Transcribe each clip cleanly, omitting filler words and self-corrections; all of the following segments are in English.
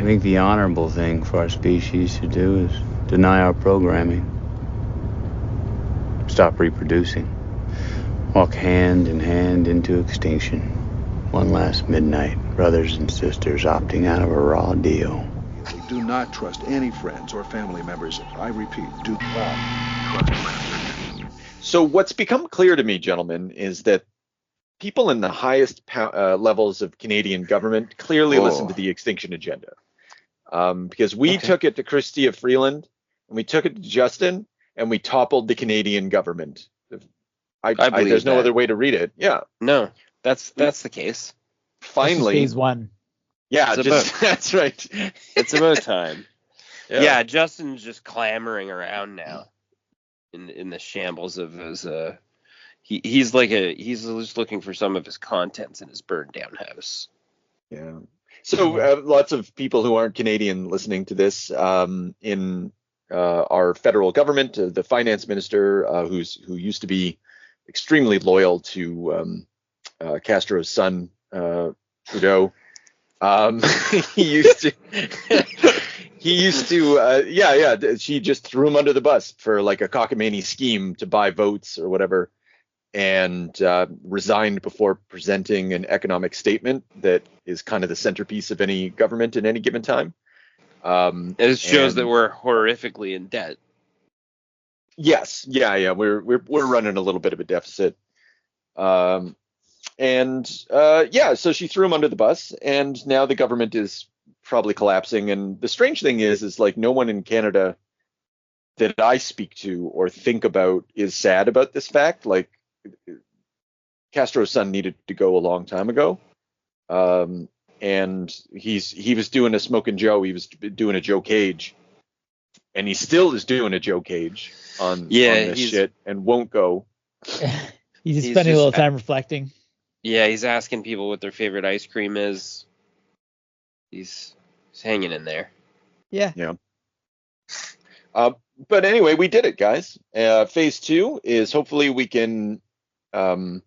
think the honorable thing for our species to do is deny our programming. Stop reproducing. Walk hand in hand into extinction. One last midnight, brothers and sisters opting out of a raw deal. Do not trust any friends or family members. I repeat, do not trust friends. So what's become clear to me, gentlemen, is that people in the highest levels of Canadian government clearly listen to the Extinction Agenda. Because we took it to Chrystia Freeland, and we took it to Justin, and we toppled the Canadian government. I believe there's no other way to read it. Yeah. No, that's the case. Finally. Phase 1. Yeah, that's right. It's about time. Yeah, Justin's just clamoring around now in the shambles of his he's just looking for some of his contents in his burned down house. Yeah. So lots of people who aren't Canadian listening to this in our federal government, the finance minister who used to be extremely loyal to Castro's son Trudeau. He used to she just threw him under the bus for like a cockamamie scheme to buy votes or whatever, and resigned before presenting an economic statement that is kind of the centerpiece of any government at any given time. It shows that we're horrifically in debt. Yes, we're running a little bit of a deficit. So she threw him under the bus, and now the government is probably collapsing. And the strange thing is like no one in Canada that I speak to or think about is sad about this fact. Like Castro's son needed to go a long time ago. And he was doing a Smokin' Joe. He was doing a Joe Cage, and he still is doing a Joe Cage on this shit and won't go. He's just spending a little time reflecting. Yeah, he's asking people what their favorite ice cream is. He's hanging in there. Yeah. But anyway, we did it, guys. Phase 2 is hopefully we can have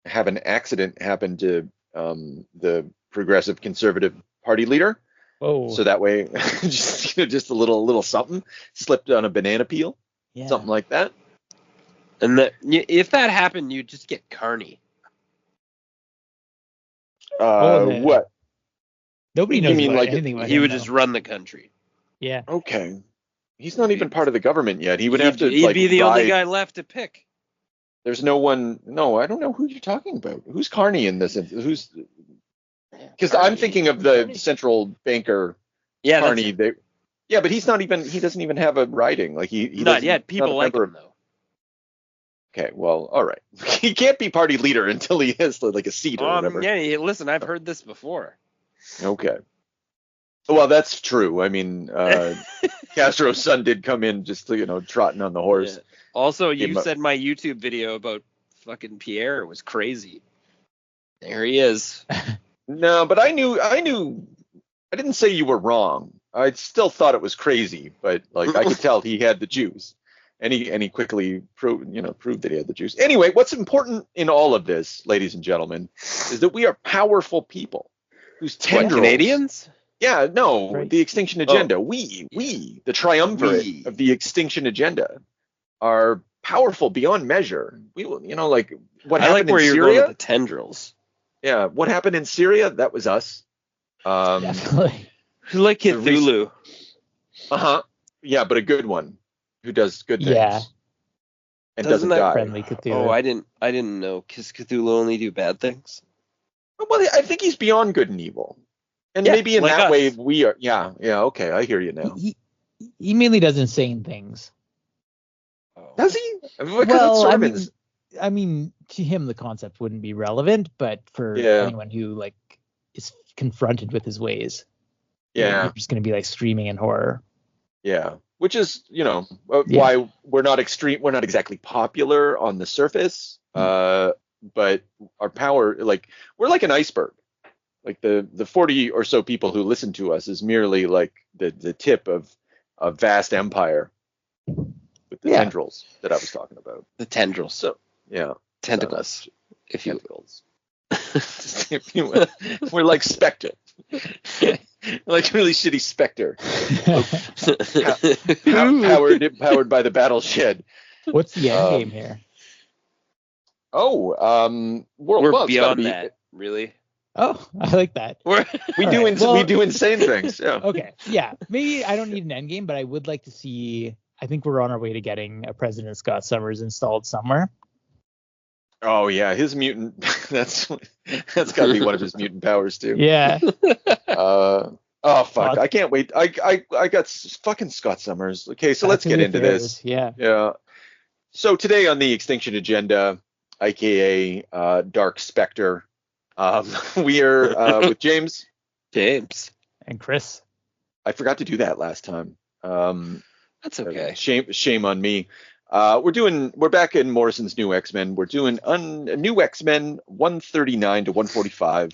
an accident happen to the Progressive Conservative Party leader. Whoa. So that way, just a little something slipped on a banana peel, something like that. And if that happened, you'd just get Carney. What? Nobody knows anything about him. He would just run the country. Yeah. Okay. He's not even part of the government yet. He'd be the only guy left to pick. There's no one. No, I don't know who you're talking about. Who's Carney in this? Who's? Because I'm thinking of the central banker. Yeah, Carney. But he's not even. He doesn't even have a riding. Like he not yet. People like him though. Okay, well, all right. He can't be party leader until he has like a seat or whatever. Yeah, listen, I've heard this before. Okay. Well, that's true. I mean, Castro's son did come in just trotting on the horse. Yeah. Also, you said my YouTube video about fucking Pierre was crazy. There he is. No, but I didn't say you were wrong. I still thought it was crazy, but like I could tell he had the juice. And he quickly proved that he had the juice. Anyway, what's important in all of this, ladies and gentlemen, is that we are powerful people whose tendrils. What, Canadians? Yeah, no, right. The Extinction Agenda. We, the triumvirate of the Extinction Agenda, are powerful beyond measure. We will, like what happened in Syria. You're going with the tendrils. Yeah, what happened in Syria? That was us. Definitely. Like Cthulhu. Yeah, but a good one. Who does good things. Yeah. And doesn't die. Friendly Cthulhu. Oh, I didn't know. Does Cthulhu only do bad things? Well, I think he's beyond good and evil. And maybe in that way we are. Yeah, okay, I hear you now. He mainly does insane things. Does he? I mean, to him the concept wouldn't be relevant, but for anyone who is confronted with his ways, you're just going to be like screaming in horror. Yeah. Which is, why we're not exactly popular on the surface, but our power, we're like an iceberg. Like the 40 or so people who listen to us is merely like the tip of a vast empire with the tendrils that I was talking about. The tendrils. So, yeah. Tentacles, if you will. We're like Spectre. Like really shitty Spectre. Powered by the battle shed. What's the end game here? We're beyond that, really. Oh, I like that. We do insane things. Yeah. Okay. Yeah. Maybe I don't need an end game, but I would like to see. I think we're on our way to getting a President Scott Summers installed somewhere. Oh yeah, his mutant. That's got to be one of his mutant powers too. Yeah. Oh fuck! I can't wait. I got fucking Scott Summers. Okay, so let's get into this. Yeah. Yeah. So today on the Extinction Agenda, aka Dark Spectre, we are with James, and Chris. I forgot to do that last time. That's okay. Shame on me. We're back in Morrison's New X-Men. We're doing New X-Men 139 to 145.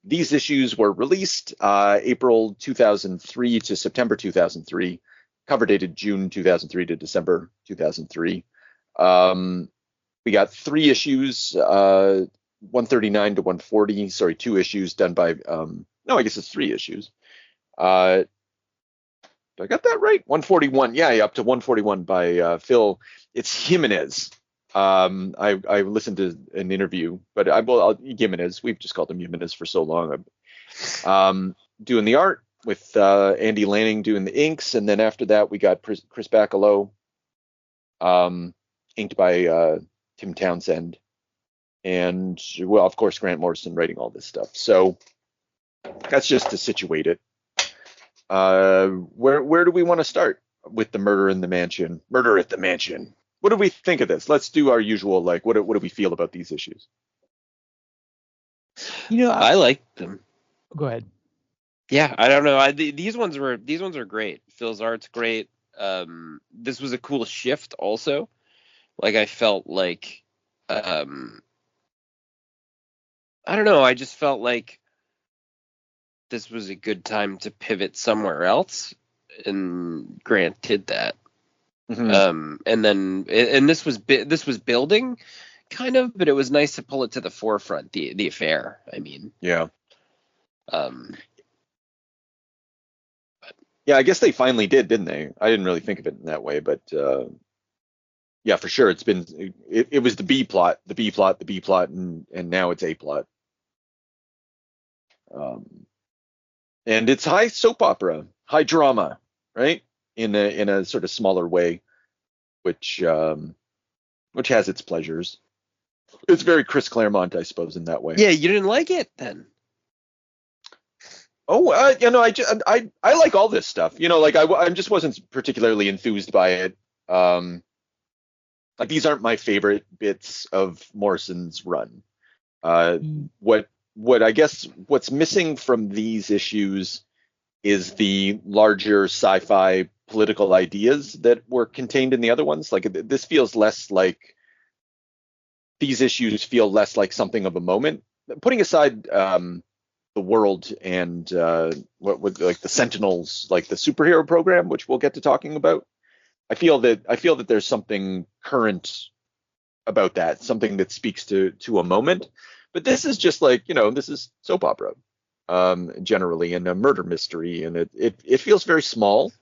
These issues were released April 2003 to September 2003. Cover dated June 2003 to December 2003. We got 3 issues, 139 to 140. Sorry, 2 issues done by. No, I guess it's 3 issues. Did I got that right? 141. Yeah, up to 141 by Phil. It's Jimenez. I listened to an interview, but Jimenez. We've just called him Jimenez for so long. Doing the art with Andy Lanning doing the inks, and then after that we got Chris Bacalo, inked by Tim Townsend, and well, of course, Grant Morrison writing all this stuff. So that's just to situate it. Where do we want to start with the murder in the mansion? Murder at the mansion. What do we think of this? Let's do our usual, like, what do we feel about these issues? I like them. Go ahead. Yeah, I don't know. These ones are great. Phil's art's great. This was a cool shift also. Like I felt like, I don't know. I just felt like this was a good time to pivot somewhere else, and Grant did that. Mm-hmm. And this was building, kind of, but it was nice to pull it to the forefront. The affair. I mean. Yeah. Yeah, I guess they finally did, didn't they? I didn't really think of it in that way, but yeah, for sure. It was the B plot, and now it's A plot. And it's high soap opera, high drama, right? In a sort of smaller way, which has its pleasures. It's very Chris Claremont, I suppose, in that way. Yeah, you didn't like it then. Oh, I like all this stuff. Like I just wasn't particularly enthused by it. Like these aren't my favorite bits of Morrison's run. What I guess what's missing from these issues is the larger sci-fi political ideas that were contained in the other ones. Like this feels less like, these issues feel less like something of a moment. Putting aside the world and what would, like, the Sentinels, like the superhero program, which we'll get to talking about. I feel that there's something current about that, something that speaks to a moment. But this is just like, this is soap opera generally, and a murder mystery, and it feels very small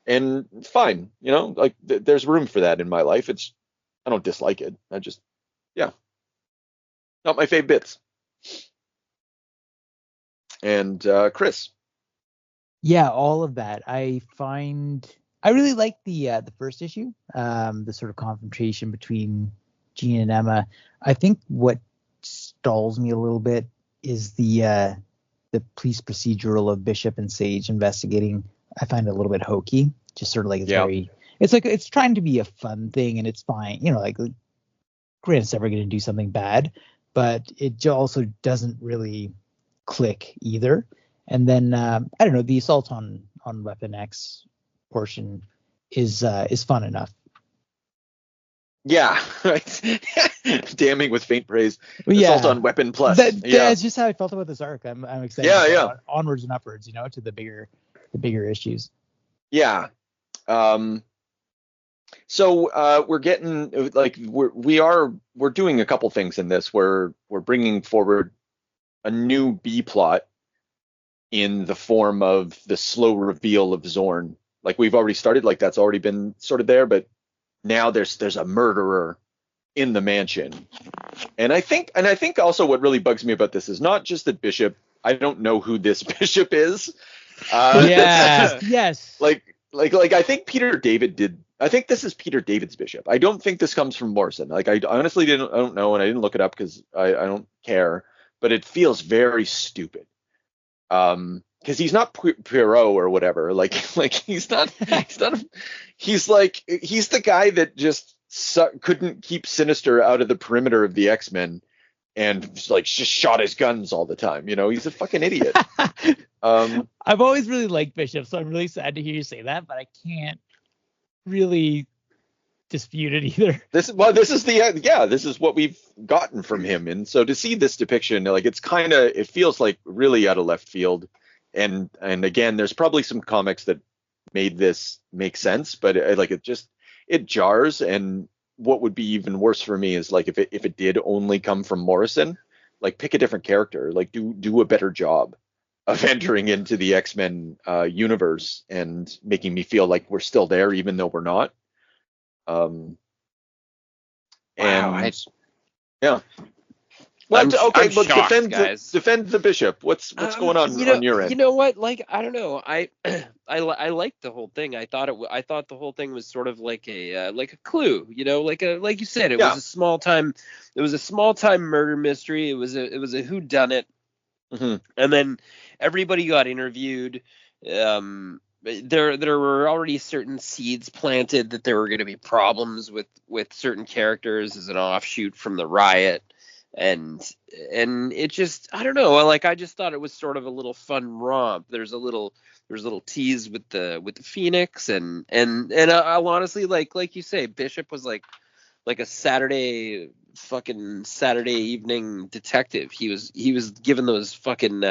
and fine. Like there's room for that in my life. I don't dislike it. Not my fave bits. And Chris. Yeah, all of that. I really like the first issue, the sort of confrontation between Jean and Emma. I think what stalls me a little bit is the police procedural of Bishop and Sage investigating. I find it a little bit hokey. Just sort of like it's trying to be a fun thing, and it's fine. Like Grant's never going to do something bad, but it also doesn't really click either. And then I don't know, the assault on Weapon X portion is fun enough. Yeah, right. Damning with faint praise. Assault on Weapon Plus. That's just how I felt about this arc. I'm excited. Yeah. Onwards and upwards, to the bigger issues. Yeah. So we're getting, like, we're doing a couple things in this. We're bringing forward a new B plot in the form of the slow reveal of Zorn. Like we've already started, like that's already been sort of there, but now there's a murderer in the mansion. And I think also what really bugs me about this is not just that Bishop, I don't know who this Bishop is. Yes. Like I think I think this is Peter David's Bishop. I don't think this comes from Morrison. Like I honestly don't know, and I didn't look it up because I don't care, but it feels very stupid. Because he's not Poirot or whatever. Like he's the guy that just couldn't keep Sinister out of the perimeter of the X-Men and just shot his guns all the time. He's a fucking idiot. I've always really liked Bishop, so I'm really sad to hear you say that, but I can't really dispute it either. This is what we've gotten from him, and so to see this depiction, like it feels like really out of left field, and again, there's probably some comics that made this make sense, but it jars. And what would be even worse for me is like if it did only come from Morrison, like pick a different character, like do a better job of entering into the X-Men universe and making me feel like we're still there even though we're not. Yeah. Well, I'm shocked, defend the Bishop. What's going on your end? You know what? Like, I don't know. I liked the whole thing. I thought the whole thing was sort of like a clue. Like you said, it was a small time. It was a small time murder mystery. It was a whodunit. Mm-hmm. And then everybody got interviewed. There were already certain seeds planted that there were going to be problems with certain characters as an offshoot from the riot. And it just, I don't know, like I just thought it was sort of a little fun romp. There's a little tease with the Phoenix and I'll honestly like you say, Bishop was like a Saturday evening detective. He was given those fucking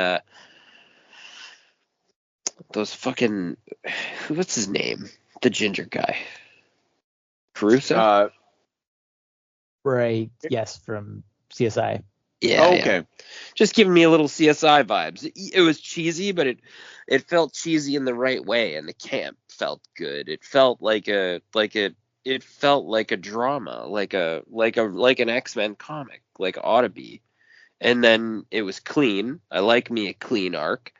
what's his name? The ginger guy. Caruso? Right. Yes, from CSI. Yeah. Okay. Yeah. Just giving me a little CSI vibes. It was cheesy, but it felt cheesy in the right way, and the camp felt good. It felt it felt like a drama, like an X-Men comic, like ought to be. And then it was clean. I like me a clean arc.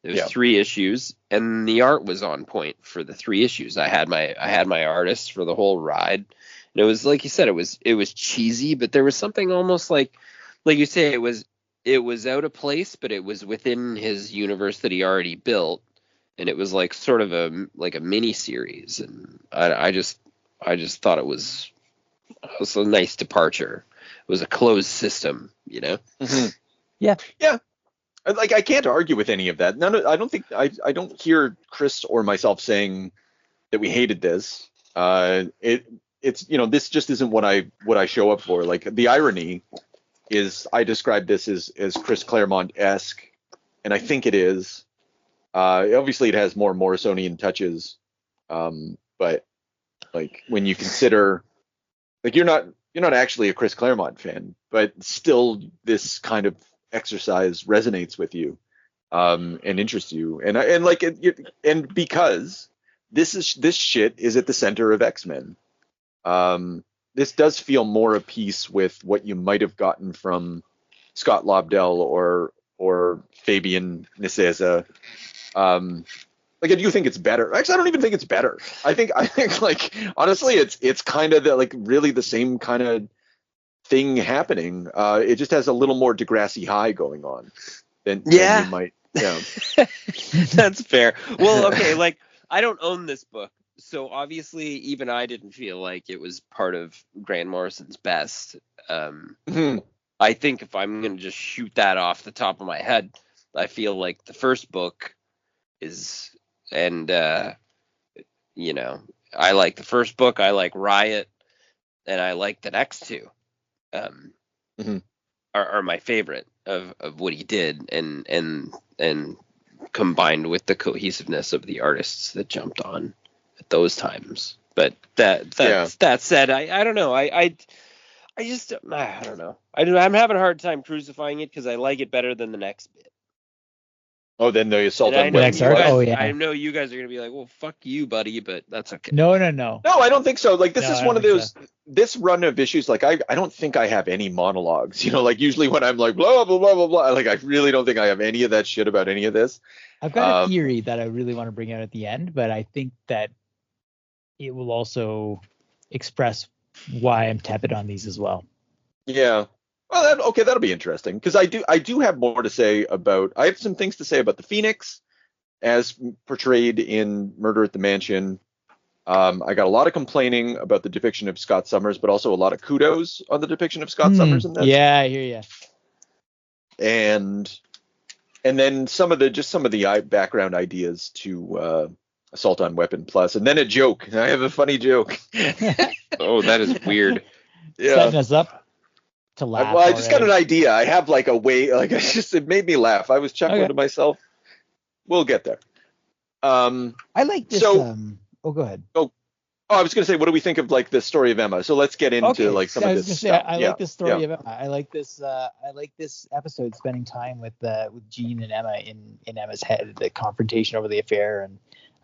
There was 3 issues, and the art was on point for the 3 issues. I had my artists for the whole ride. And it was like you said, it was cheesy, but there was something almost like you say, it was out of place, but it was within his universe that he already built, and it was like sort of a mini series. And I just thought it was a nice departure. It was a closed system, Mm-hmm. Yeah. Like I can't argue with any of that. I don't think I don't hear Chris or myself saying that we hated this. It's this just isn't what I show up for. Like the irony is I describe this as Chris Claremont-esque, and I think it is. Obviously it has more Morrisonian touches, but like when you consider, like you're not actually a Chris Claremont fan, but still this kind of exercise resonates with you and interests you, and because this shit is at the center of X-Men. This does feel more of piece with what you might have gotten from Scott Lobdell or Fabian Nicieza. Like I do think it's better. Actually, I don't even think it's better. I think like honestly, it's kind of really the same kind of thing happening. It just has a little more Degrassi High going on than you might. Yeah, that's fair. Well, okay, like I don't own this book, so obviously even I didn't feel like it was part of Grant Morrison's best. I think if I'm gonna just shoot that off the top of my head, I feel like the first book is, and I like the first book. I like Riot, and I like the next 2. Are my favorite of what he did, and combined with the cohesiveness of the artists that jumped on at those times. But that said, I don't know. I don't know. I'm having a hard time crucifying it because I like it better than the next bit. Oh, then the assault And I on know, next you arc? guys, Oh, yeah. I know you guys are gonna be like, well, fuck you, buddy, but that's okay. No. No, I don't think so. Like, this No, is I one don't of think those, this run of issues, like, I don't think I have any monologues. You know, like, usually when I'm like, blah, blah, blah, blah, blah, like, I really don't think I have any of that shit about any of this. I've got a theory that I really want to bring out at the end, but I think that it will also express why I'm tepid on these as well. Yeah. Well, that'll be interesting, because I do have more to say about, I have some things to say about the Phoenix as portrayed in Murder at the Mansion. I got a lot of complaining about the depiction of Scott Summers, but also a lot of kudos on the depiction of Scott Summers in this. Yeah, I hear you. And then some of the background ideas to Assault on Weapon Plus, and then a joke. I have a funny joke. Oh, that is weird. Setting us up to laugh. Well, I just got an idea. I have like a way, like, it made me laugh. I was chuckling to myself. We'll get there. I like this. Oh, go ahead. Oh, I was going to say, what do we think of like the story of Emma? So let's get into like some of this stuff. I like the story of Emma. I like this. I like this episode spending time with Jean and Emma in Emma's head, the confrontation over the affair,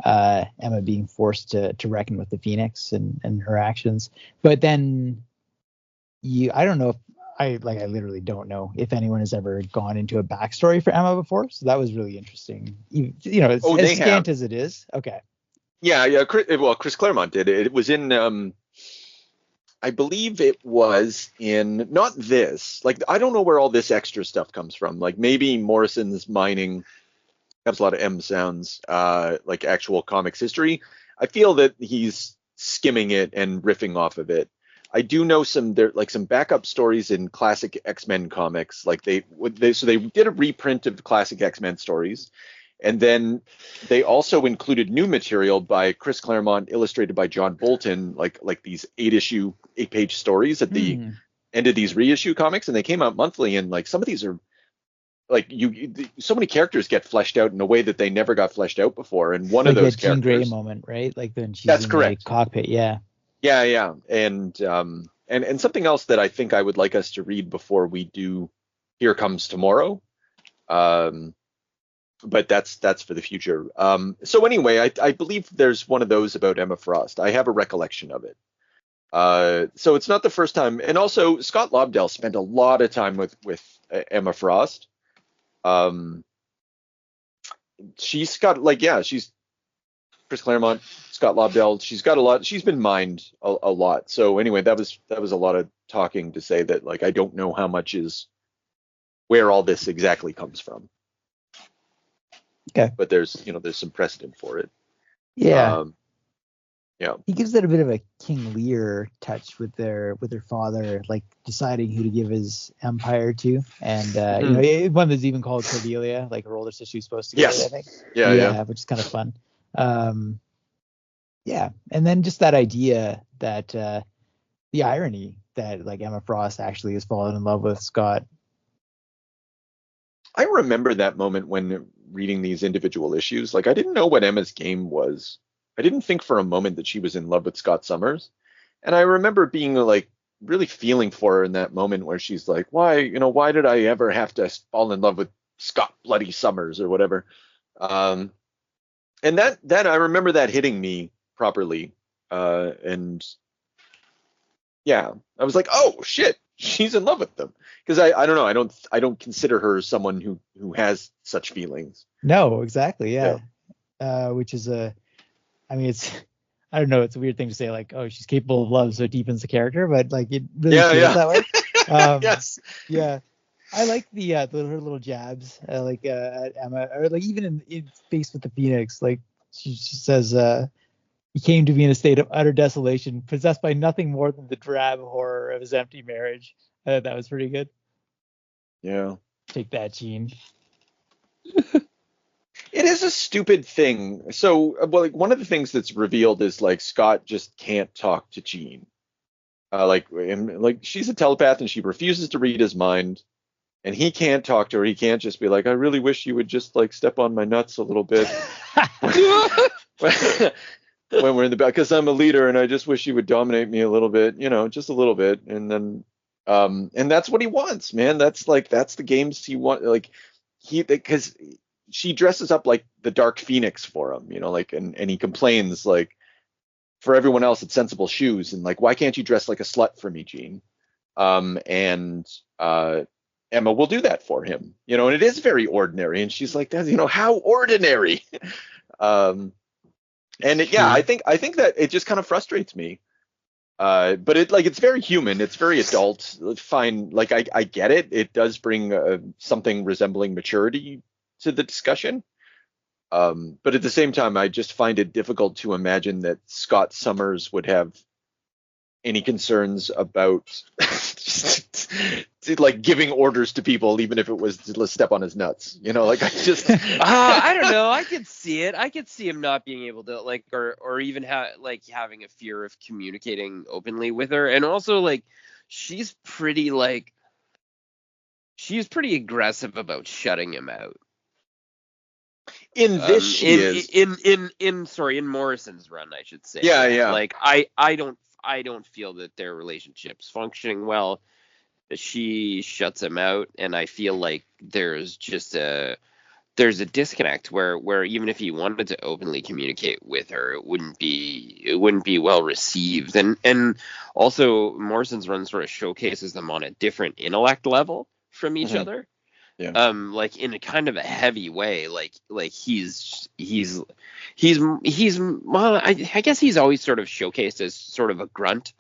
and Emma being forced to reckon with the Phoenix and her actions. But then I don't know if I literally don't know if anyone has ever gone into a backstory for Emma before. So that was really interesting. You know, as scant as it is. Okay. Yeah. Chris Claremont did it. It was in, I believe it was in, not this. Like, I don't know where all this extra stuff comes from. Like, maybe Morrison's mining has a lot of M sounds, like actual comics history. I feel that he's skimming it and riffing off of it. I do know some backup stories in classic X-Men comics. Like they did a reprint of the classic X-Men stories. And then they also included new material by Chris Claremont, illustrated by John Bolton, like these 8-page stories at the end of these reissue comics, and they came out monthly. And like some of these are like so many characters get fleshed out in a way that they never got fleshed out before. And one of those characters, Jean Grey moment, right? Like when she's that's in correct. the cockpit, yeah. Yeah, and something else that I think I would like us to read before we do Here Comes Tomorrow. But that's for the future. So anyway, I believe there's one of those about Emma Frost. I have a recollection of it. So it's not the first time. And also Scott Lobdell spent a lot of time with Emma Frost. She's got she's Chris Claremont, Scott Lobdell. She's got a lot. She's been mined a lot. So anyway, that was a lot of talking to say that, like, I don't know how much is where all this exactly comes from. Okay. But there's some precedent for it. Yeah. Yeah. He gives it a bit of a King Lear touch with their father, like deciding who to give his empire to, and one that's even called Cordelia, like her older sister who's supposed to get it, I think. Yeah, which is kind of fun. Yeah, and then just that idea that the irony that like Emma Frost actually has fallen in love with Scott. I remember that moment when reading these individual issues. Like, I didn't know what Emma's game was. I didn't think for a moment that she was in love with Scott Summers. And I remember being like really feeling for her in that moment where she's like, why did I ever have to fall in love with Scott bloody Summers or whatever? And that I remember that hitting me properly. And yeah, I was like, oh shit, she's in love with them. Because I don't know, I don't consider her someone who has such feelings. No, exactly, yeah. Which is it's, I don't know, it's a weird thing to say, like, oh, she's capable of love, so it deepens the character, but like it really feels that way. Yes. Yeah. I like her little jabs, at Emma, or like even in Face with the Phoenix, like she says, he came to be in a state of utter desolation, possessed by nothing more than the drab horror of his empty marriage. That was pretty good. Yeah. Take that, Gene. It is a stupid thing. So, well, like, one of the things that's revealed is like Scott just can't talk to Jean. She's a telepath and she refuses to read his mind, and he can't talk to her. He can't just be like, I really wish you would just like step on my nuts a little bit when we're in the back, because I'm a leader and I just wish you would dominate me a little bit, just a little bit. And then, and that's what he wants, man. That's the games he wants. Like because she dresses up like the Dark Phoenix for him, like, and he complains like, for everyone else it's sensible shoes, and like, why can't you dress like a slut for me, Jean? And Emma will do that for him, and it is very ordinary, and she's like, that's, how ordinary. I think that it just kind of frustrates me. But it's very human. It's very adult. Fine. Like, I get it. It does bring something resembling maturity to the discussion. But at the same time, I just find it difficult to imagine that Scott Summers would have any concerns about like giving orders to people, even if it was to step on his nuts. Like, I just I don't know. I could see it. I could see him not being able to, like, or even having a fear of communicating openly with her. And also, like, she's pretty aggressive about shutting him out. In this, she is in Morrison's run, I should say. Yeah. Like, I don't feel that their relationship's functioning well. She shuts him out, and I feel like there's a disconnect where even if he wanted to openly communicate with her, it wouldn't be well received. And also, Morrison's run sort of showcases them on a different intellect level from each other. Yeah. Like, in a kind of a heavy way. Like he's well, I guess he's always sort of showcased as sort of a grunt,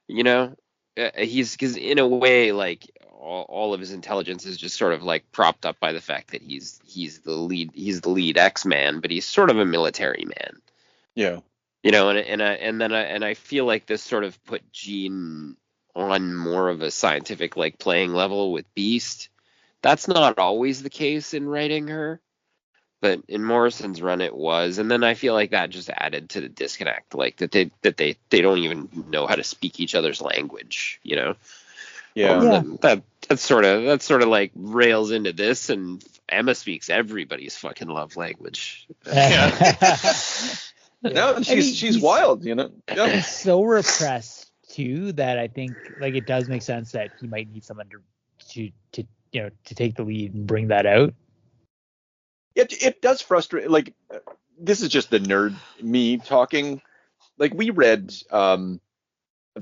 because in a way, like, all of his intelligence is just sort of like propped up by the fact that he's the lead X-Man, but he's sort of a military man. Yeah. And I feel like this sort of put Jean on more of a scientific, like, playing level with Beast. That's not always the case in writing her, but in Morrison's run it was. And then I feel like that just added to the disconnect, like that they don't even know how to speak each other's language, Yeah. That sort of like rails into this, and Emma speaks everybody's fucking love language. No, she's wild, Yeah. He's so repressed too that I think, like, it does make sense that he might need someone to take the lead and bring that out. It does frustrate. Like, this is just the nerd me talking. Like, we read the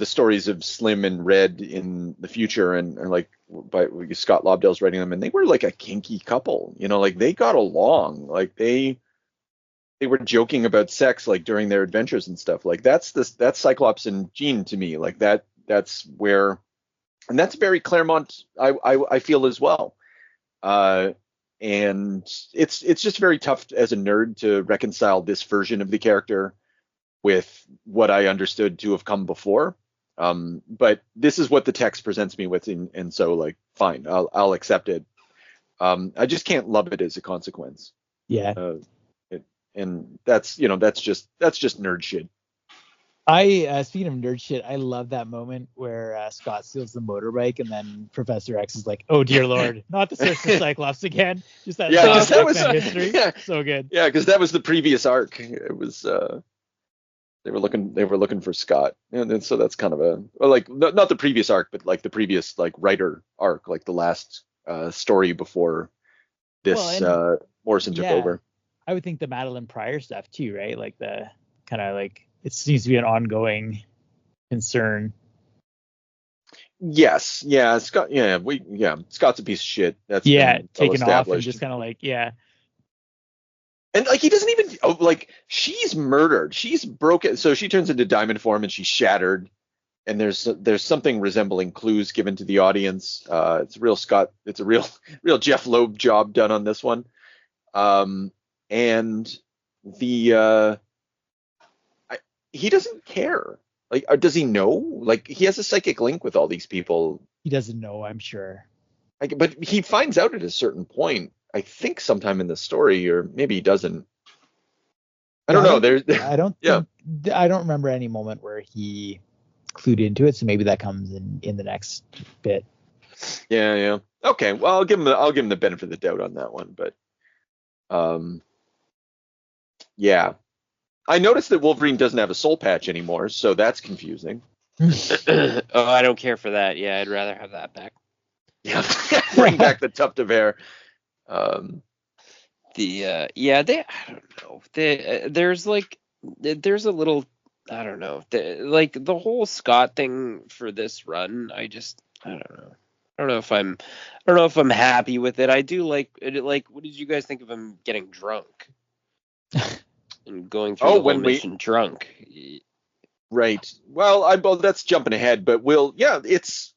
stories of Slim and Red in the future, and like, by Scott Lobdell's writing them, and they were like a kinky couple. Like, they got along. Like, they were joking about sex, like, during their adventures and stuff. Like, that's Cyclops and Jean to me. Like, that's where. And that's very Claremont, I feel, as well. And it's just very tough as a nerd to reconcile this version of the character with what I understood to have come before. But this is what the text presents me with, and so, like, fine, I'll accept it. I just can't love it as a consequence. Yeah. And that's just nerd shit. Speaking of nerd shit, I love that moment where Scott steals the motorbike, and then Professor X is like, "Oh dear Lord, not the Surfer Cyclops again." Just that. Yeah, because that was history. Yeah. So good. Yeah, because that was the previous arc. It was they were looking for Scott, and so that's kind of not the previous arc, but like the previous, like, writer arc, like the last story before this Morrison took over. I would think the Madeline Pryor stuff too, right? Like, the kind of, like, it seems to be an ongoing concern. Yes. Yeah. Scott. Yeah. Scott's a piece of shit. That's taken off and just kind of like, And, like, he doesn't even, like, she's murdered. She's broken. So she turns into diamond form and she's shattered. And there's something resembling clues given to the audience. It's a real Scott. It's a real Jeff Loeb job done on this one. And the he doesn't care. Like, does he know? Like, he has a psychic link with all these people. He doesn't know, I'm sure. But he finds out at a certain point, I think, sometime in the story, or maybe he doesn't. I don't know. I don't remember any moment where he clued into it, so maybe that comes in the next bit. Yeah. Okay. Well, I'll give him the benefit of the doubt on that one, but yeah. I noticed that Wolverine doesn't have a soul patch anymore, so that's confusing. Oh, I don't care for that. Yeah, I'd rather have that back. Yeah, bring back the tuft of hair. I don't know. There's a little, I don't know. The whole Scott thing for this run, I don't know. I don't know if I'm happy with it. I do like it. Like, what did you guys think of him getting drunk and going through the whole mission drunk? Right. Well, that's jumping ahead, but it's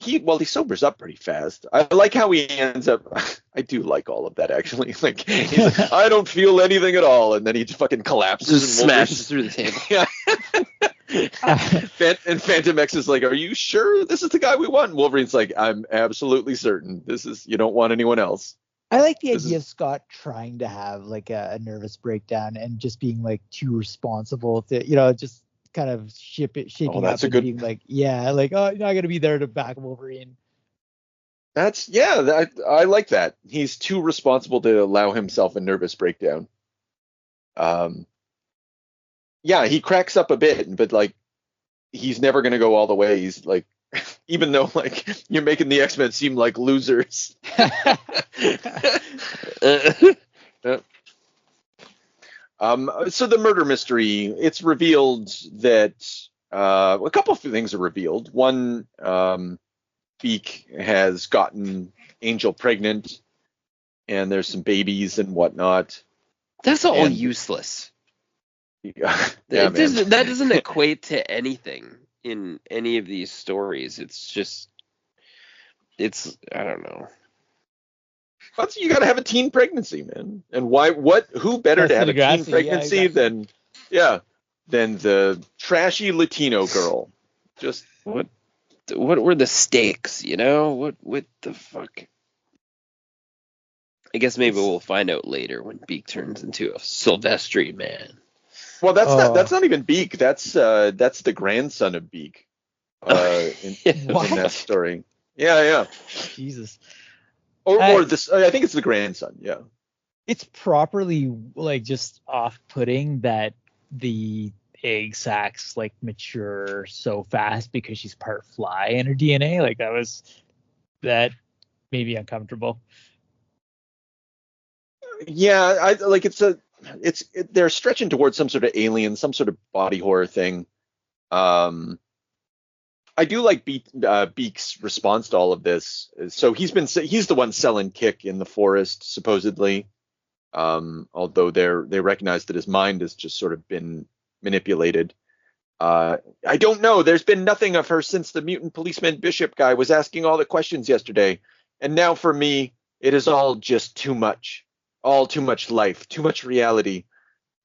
he sobers up pretty fast. I like how he ends up. I do like all of that, actually. Like, he's like, I don't feel anything at all, and then he just fucking collapses and smashes through the table. Yeah. And Phantom X is like, are you sure this is the guy we want? And Wolverine's like, I'm absolutely certain. You don't want anyone else. I like the idea of Scott trying to have like a nervous breakdown and just being like too responsible to, just kind of shaking up and being like, yeah, like, oh, you're not going to be there to back Wolverine. I like that. He's too responsible to allow himself a nervous breakdown. He cracks up a bit, but like, he's never going to go all the way. He's like, even though like you're making the X-Men seem like losers. So the murder mystery, it's revealed that a couple of things are revealed. One, Beak has gotten Angel pregnant, and there's some babies and whatnot. That's all useless. That doesn't equate to anything in any of these stories. I don't know. But you got to have a teen pregnancy, man. And who better to have a teen pregnancy than the trashy Latino girl? Just what were the stakes, What the fuck? I guess maybe we'll find out later when Beak turns into a Silvestri man. Well, that's not even Beak. That's the grandson of Beak. In that story. Yeah. Jesus. Or this, I think it's the grandson. Yeah. It's properly like just off-putting that the egg sacs like mature so fast because she's part fly in her DNA. Like that made me uncomfortable. Yeah, I like they're stretching towards some sort of alien, some sort of body horror thing. I do like Beak's response to all of this. So he's the one selling Kick in the forest, supposedly. Although they recognize that his mind has just sort of been manipulated. I don't know. There's been nothing of her since the mutant policeman Bishop guy was asking all the questions yesterday. And now for me, it is all just too much. All too much life, too much reality.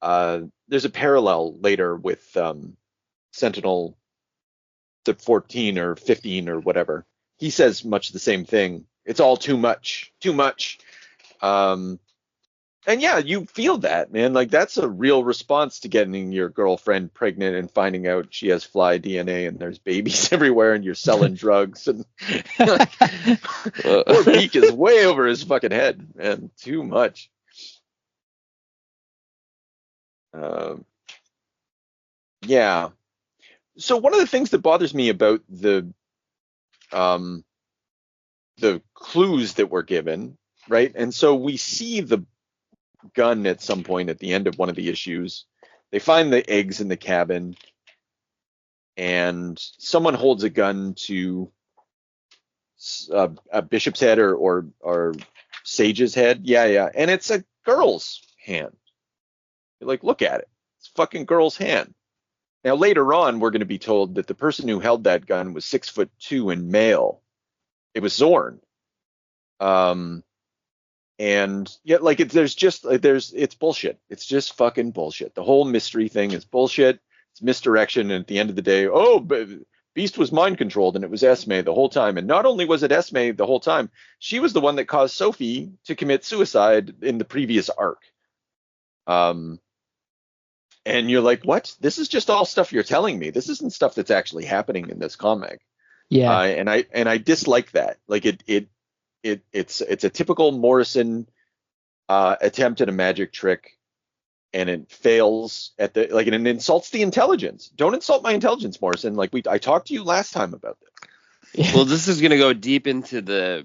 There's a parallel later with Sentinel the 14 or 15 or whatever. He says much the same thing. It's all too much. And yeah, you feel that, man. Like, that's a real response to getting your girlfriend pregnant and finding out she has fly DNA and there's babies everywhere and you're selling drugs. And poor Beak is way over his fucking head, man. Too much. Yeah. So one of the things that bothers me about the clues that we're given, right? And so we see the gun at some point at the end of one of the issues. They find the eggs in the cabin, and someone holds a gun to a Bishop's head or Sage's head. Yeah. And it's a girl's hand. You're like, look at it. It's a fucking girl's hand. Now, later on, we're going to be told that the person who held that gun was 6'2" and male. It was Zorn. And yet, like, it's bullshit. It's just fucking bullshit. The whole mystery thing is bullshit. It's misdirection. And at the end of the day, Beast was mind controlled and it was Esme the whole time. And not only was it Esme the whole time, she was the one that caused Sophie to commit suicide in the previous arc. And you're like, what? This is just all stuff you're telling me. This isn't stuff that's actually happening in this comic. Yeah. And I dislike that. Like, it's a typical Morrison attempt at a magic trick, and it fails and it insults the intelligence. Don't insult my intelligence, Morrison. Like, I talked to you last time about this. Well, this is gonna go deep into that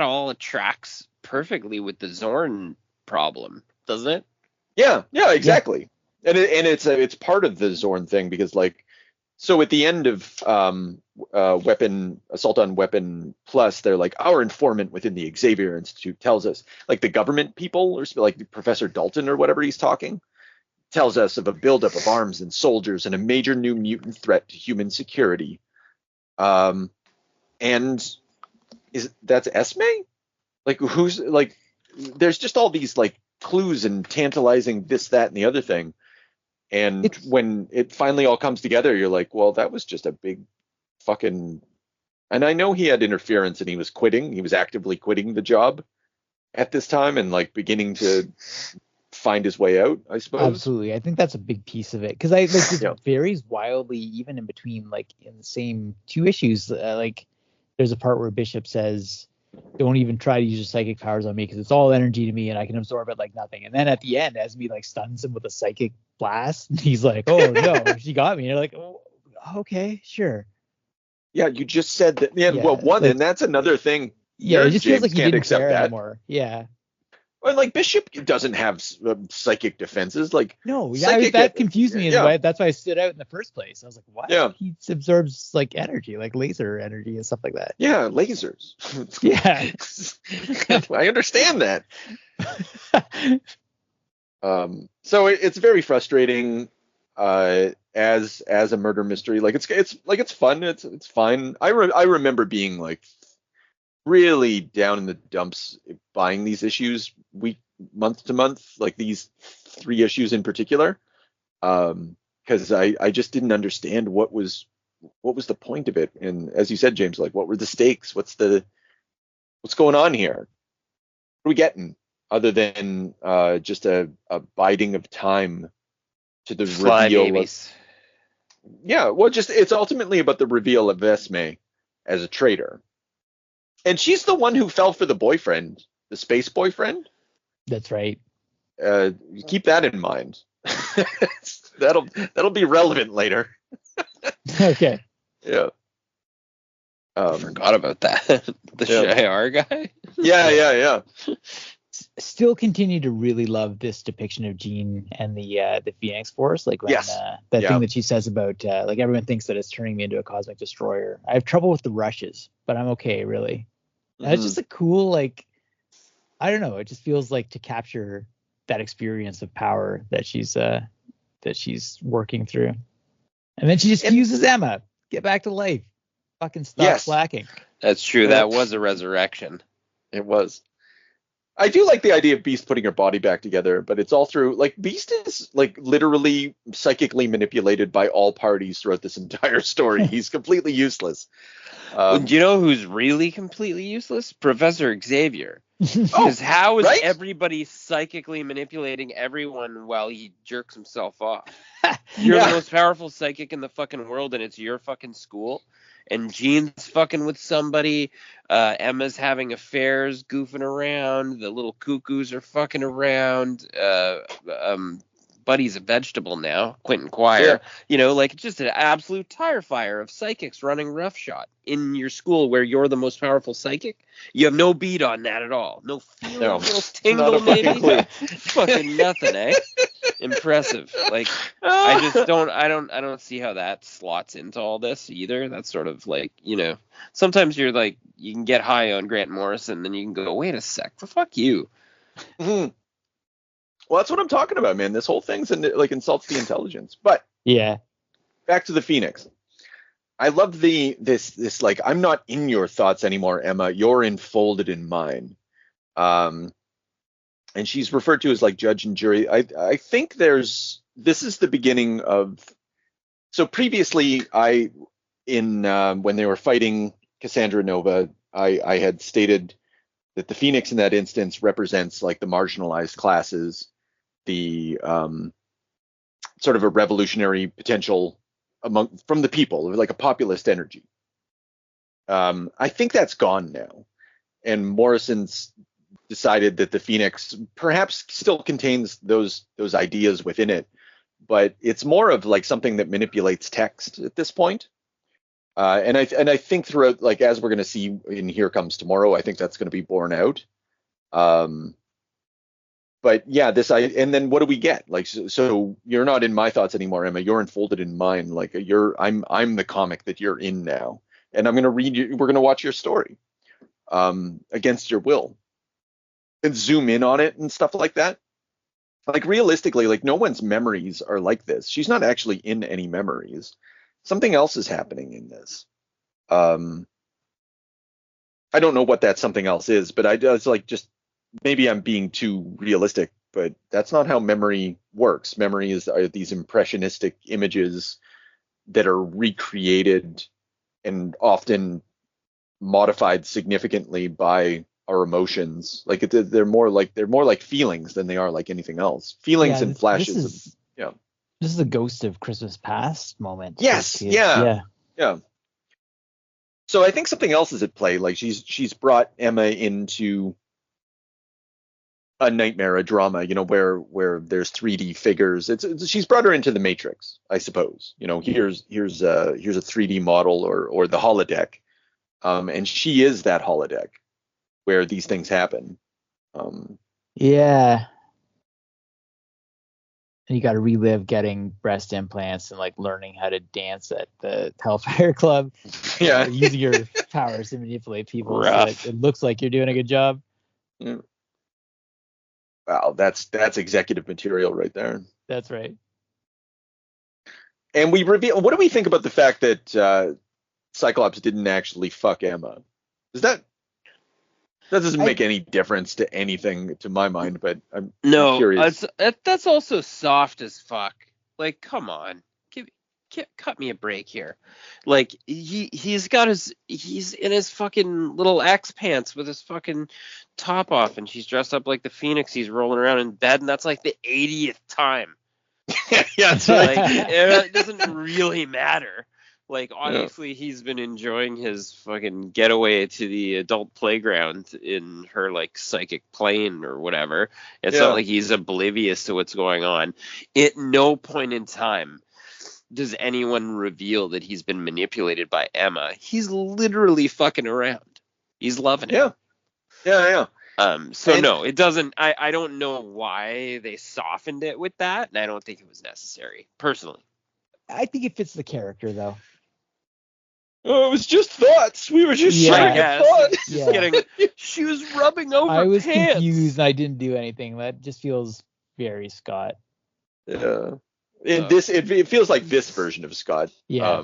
all tracks perfectly with the Zorn problem, doesn't it? Yeah, exactly. Yeah. And it's part of the Zorn thing, because like, so at the end of Assault on Weapon Plus, they're like, our informant within the Xavier Institute tells us, like the government people, or like Professor Dalton or whatever he's talking, tells us of a buildup of arms and soldiers and a major new mutant threat to human security. And that's Esme? Like, who's like, there's just all these like clues and tantalizing this, that, and the other thing. And when it finally all comes together, you're like, well, that was just a big fucking. And I know he had interference and he was quitting. He was actively quitting the job at this time and like beginning to find his way out, I suppose. Absolutely. I think that's a big piece of it, because it varies wildly even in between, like in the same two issues. Like there's a part where Bishop says, don't even try to use your psychic powers on me because it's all energy to me and I can absorb it like nothing. And then at the end, Esme like stuns him with a psychic blast. And he's like, oh no, she got me. And you're like, oh, okay, sure. Yeah, you just said that. Yeah, well, one, like, and that's another thing. Yeah, it just feels like you didn't care anymore. Yeah. Well, like Bishop doesn't have psychic defenses. Like, no, that confused me. That's why I stood out in the first place. I was like, what? Yeah. He absorbs like energy, like laser energy and stuff like that. Yeah, lasers. Yeah. I understand that. So it's very frustrating as a murder mystery. Like it's fun. It's fine. I remember being like really down in the dumps buying these issues month to month, like these 3 issues in particular, because I just didn't understand what was the point of it. And as you said, James, like, what were the stakes? What's going on here? What are we getting other than just a biding of time to the Fly reveal babies. It's ultimately about the reveal of Esme as a traitor. And she's the one who fell for the boyfriend, the space boyfriend. That's right. Keep that in mind. That'll be relevant later. Okay. Yeah. I forgot about that. The Shi'ar guy. Yeah. Still continue to really love this depiction of Jean and the Phoenix Force. Like when thing that she says about like everyone thinks that it's turning me into a cosmic destroyer. I have trouble with the rushes, but I'm okay, really. Mm-hmm. It's just a cool, like, I don't know. It just feels like to capture that experience of power that she's working through, and then she just uses Emma. Get back to life. Fucking stop slacking. That's true. That was a resurrection. It was. I do like the idea of Beast putting her body back together, but it's all through, like, Beast is like literally psychically manipulated by all parties throughout this entire story. He's completely useless. Do you know who's really completely useless? Professor Xavier. Because how is everybody psychically manipulating everyone while he jerks himself off? You're the most powerful psychic in the fucking world, and it's your fucking school. And Jean's fucking with somebody. Emma's having affairs, goofing around. The little cuckoos are fucking around. Buddy's a vegetable now. Quentin Quire. Yeah. Like just an absolute tire fire of psychics running roughshod in your school where you're the most powerful psychic. You have no beat on that at all. No feeling, little tingle maybe. Fucking nothing, eh? Impressive. Like I don't see how that slots into all this either. That's sort of like, sometimes you're like, you can get high on Grant Morrison, then you can go, wait a sec, fuck you. Mm-hmm. Well, that's what I'm talking about, man. This whole thing's like insults the intelligence. But back to the Phoenix. I love this like, I'm not in your thoughts anymore, Emma. You're enfolded in mine. And she's referred to as like judge and jury. I think this is the beginning of. So previously, when they were fighting Cassandra Nova, I had stated that the Phoenix in that instance represents like the marginalized classes, the sort of a revolutionary potential from the people, like a populist energy. I think that's gone now, and Morrison's decided that the Phoenix perhaps still contains those ideas within it, but it's more of like something that manipulates text at this point. And I think throughout, like as we're going to see in Here Comes Tomorrow, I think that's going to be borne out. But yeah, and then what do we get? Like, so you're not in my thoughts anymore, Emma. You're enfolded in mine. Like I'm the comic that you're in now, and I'm gonna read you. We're gonna watch your story, against your will, and zoom in on it and stuff like that. Like realistically, like no one's memories are like this. She's not actually in any memories. Something else is happening in this. Um, I don't know what that something else is, but it's like just maybe I'm being too realistic, but that's not how memory works. Memory are these impressionistic images that are recreated and often modified significantly by our emotions. Like they're more like feelings than they are like anything else. Feelings and flashes. Yeah. This is a Ghost of Christmas Past moment. Yes. Yeah. So I think something else is at play. Like she's brought Emma into a nightmare, a drama, where there's 3D figures. She's brought her into the Matrix, I suppose. Here's a 3D model or the holodeck, and she is that holodeck where these things happen. Yeah. And you got to relive getting breast implants and like learning how to dance at the Hellfire Club. Yeah. Using your powers to manipulate people. Rough. So it looks like you're doing a good job. Yeah. Wow, that's executive material right there. That's right. And we reveal. What do we think about the fact that Cyclops didn't actually fuck Emma? That doesn't make any difference to anything to my mind, but I'm curious. That's also soft as fuck. Like, come on, cut me a break here. Like he's in his fucking little X pants with his fucking top off, and she's dressed up like the Phoenix. He's rolling around in bed, and that's like the 80th time. Yeah, so like it doesn't really matter. Like, obviously, he's been enjoying his fucking getaway to the adult playground in her, like, psychic plane or whatever. It's not like he's oblivious to what's going on. At no point in time does anyone reveal that he's been manipulated by Emma. He's literally fucking around. He's loving it. Yeah. No, it doesn't. I don't know why they softened it with that, and I don't think it was necessary, personally. I think it fits the character, though. Oh, it was just thoughts. We were just sharing thoughts. She was rubbing over I was pants. confused and I didn't do anything. That just feels very Scott. Yeah. It feels like this version of Scott. Yeah.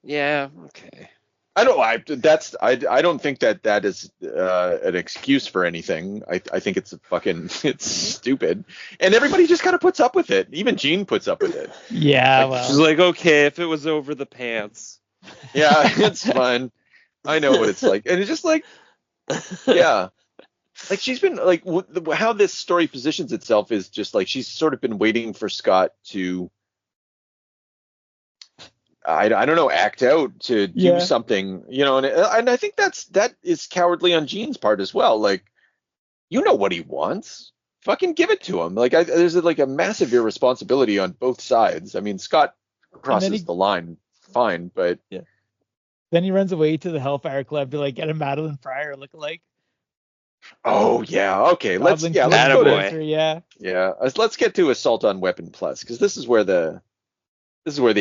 Yeah. Okay. I don't think that is an excuse for anything. I think it's stupid, and everybody just kind of puts up with it. Even Jean puts up with it. Yeah. She's like, okay, if it was over the pants. Yeah, it's fine. I know what it's like, and it's just like, yeah, like she's been like how this story positions itself is just like she's sort of been waiting for Scott to, I don't know, act out, to do something, and I think that is cowardly on Jean's part as well. Like, what he wants, fucking give it to him. Like, there's like a massive irresponsibility on both sides. I mean, Scott crosses the line. Fine, but then he runs away to the Hellfire Club to like get a Madeline Pryor lookalike. Oh yeah, okay. Let's get to Assault on Weapon Plus, because this is where the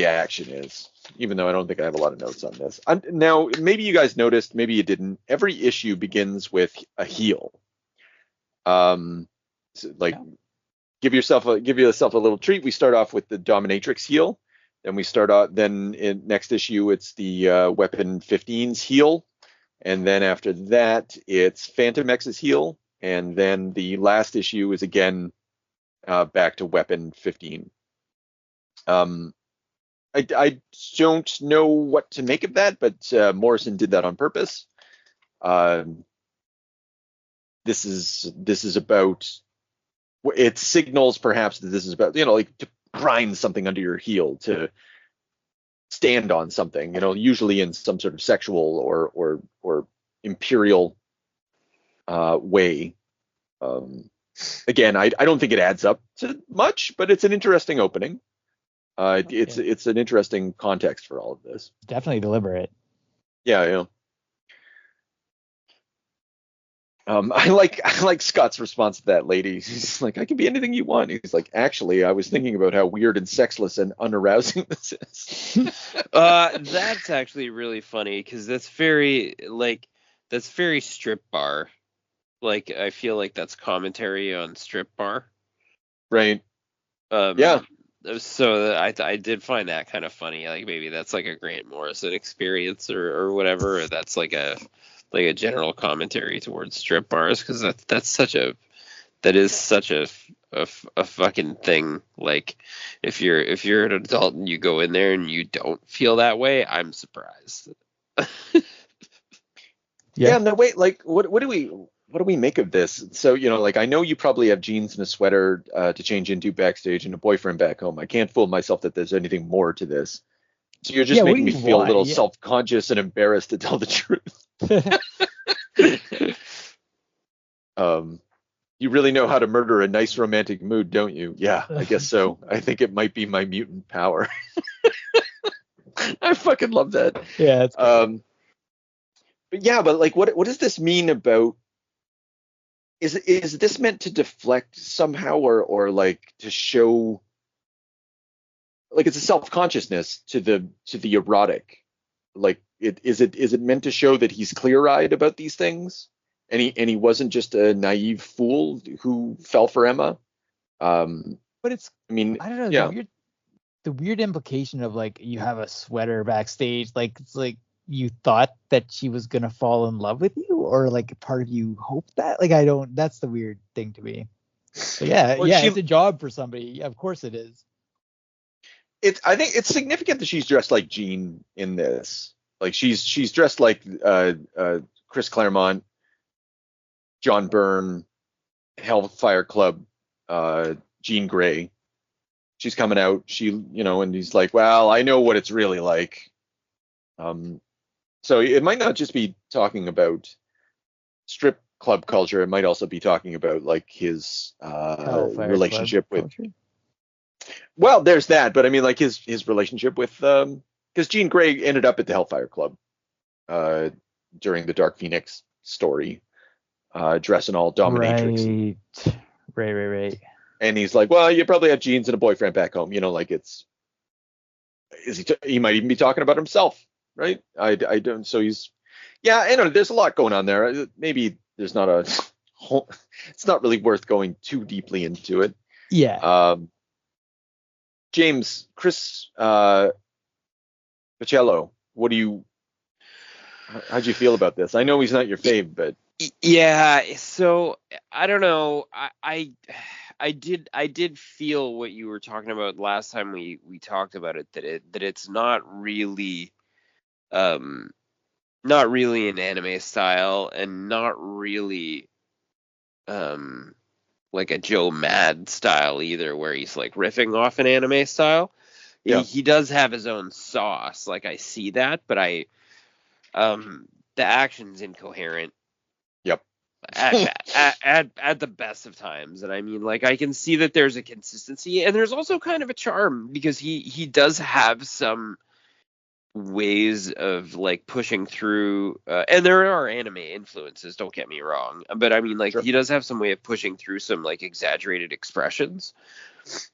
action is. Even though I don't think I have a lot of notes on this. Now, maybe you guys noticed, maybe you didn't. Every issue begins with a heal. Give yourself a little treat. We start off with the Dominatrix heal. Then in next issue, it's the Weapon 15's heal. And then after that, it's Phantom X's heal. And then the last issue is again back to Weapon 15. I don't know what to make of that, but Morrison did that on purpose. This is about, it signals perhaps that this is about, like to grind something under your heel, to stand on something, usually in some sort of sexual or imperial way. Again, I don't think it adds up to much, but it's an interesting opening. It's an interesting context for all of this. Definitely deliberate. Yeah. I like Scott's response to that lady. He's like, I can be anything you want. He's like, actually, I was thinking about how weird and sexless and unarousing this is. That's actually really funny because that's very strip bar. Like, I feel like that's commentary on strip bar. Right. Yeah. So I did find that kind of funny. Like, maybe that's like a Grant Morrison experience or whatever. Or that's like a general commentary towards strip bars, because that is such a fucking thing. Like, if you're an adult and you go in there and you don't feel that way, I'm surprised. Yeah. No, wait. Like, what do we make of this? So, like, I know you probably have jeans and a sweater to change into backstage and a boyfriend back home. I can't fool myself that there's anything more to this. So you're just making me feel a little self-conscious and embarrassed to tell the truth. You really know how to murder a nice romantic mood, don't you? Yeah, I guess so. I think it might be my mutant power. I fucking love that. Yeah, that's but like, what does this mean about? Is this meant to deflect somehow, or like to show? Like, it's a self-consciousness to the erotic. Like, is it meant to show that he's clear-eyed about these things, and he wasn't just a naive fool who fell for Emma? But it's, I mean, I don't know. yeah. The weird implication of, like, you have a sweater backstage, like, it's like you thought that she was gonna fall in love with you, or like part of you hoped that. Like, I don't. That's the weird thing to me. But it's a job for somebody. Yeah, of course it is. I think it's significant that she's dressed like Jean in this. Like, she's dressed like Chris Claremont, John Byrne, Hellfire Club, Jean Grey. She's coming out. And he's like, well, I know what it's really like. So it might not just be talking about strip club culture. It might also be talking about, like, his relationship with culture. Well, there's that, but I mean, like, his relationship with because Jean Grey ended up at the Hellfire Club during the Dark Phoenix story, dressing all dominatrix. Right. And he's like, well, you probably have jeans and a boyfriend back home. Like, he might even be talking about himself, right? I don't. So I know there's a lot going on there. Maybe there's not it's not really worth going too deeply into it. Yeah. James, Chris Pacello, how'd you feel about this? I know he's not your fave, but yeah. So I don't know. I did feel what you were talking about last time we talked about it, that it's not really an anime style, and not really like a Joe Mad style either, where he's like riffing off an anime style. Yeah. He does have his own sauce. Like, I see that, but the action's incoherent. Yep. At the best of times. And I mean, like, I can see that there's a consistency, and there's also kind of a charm, because he does have some ways of, like, pushing through, and there are anime influences, don't get me wrong, but I mean, like, sure. He does have some way of pushing through some, like, exaggerated expressions,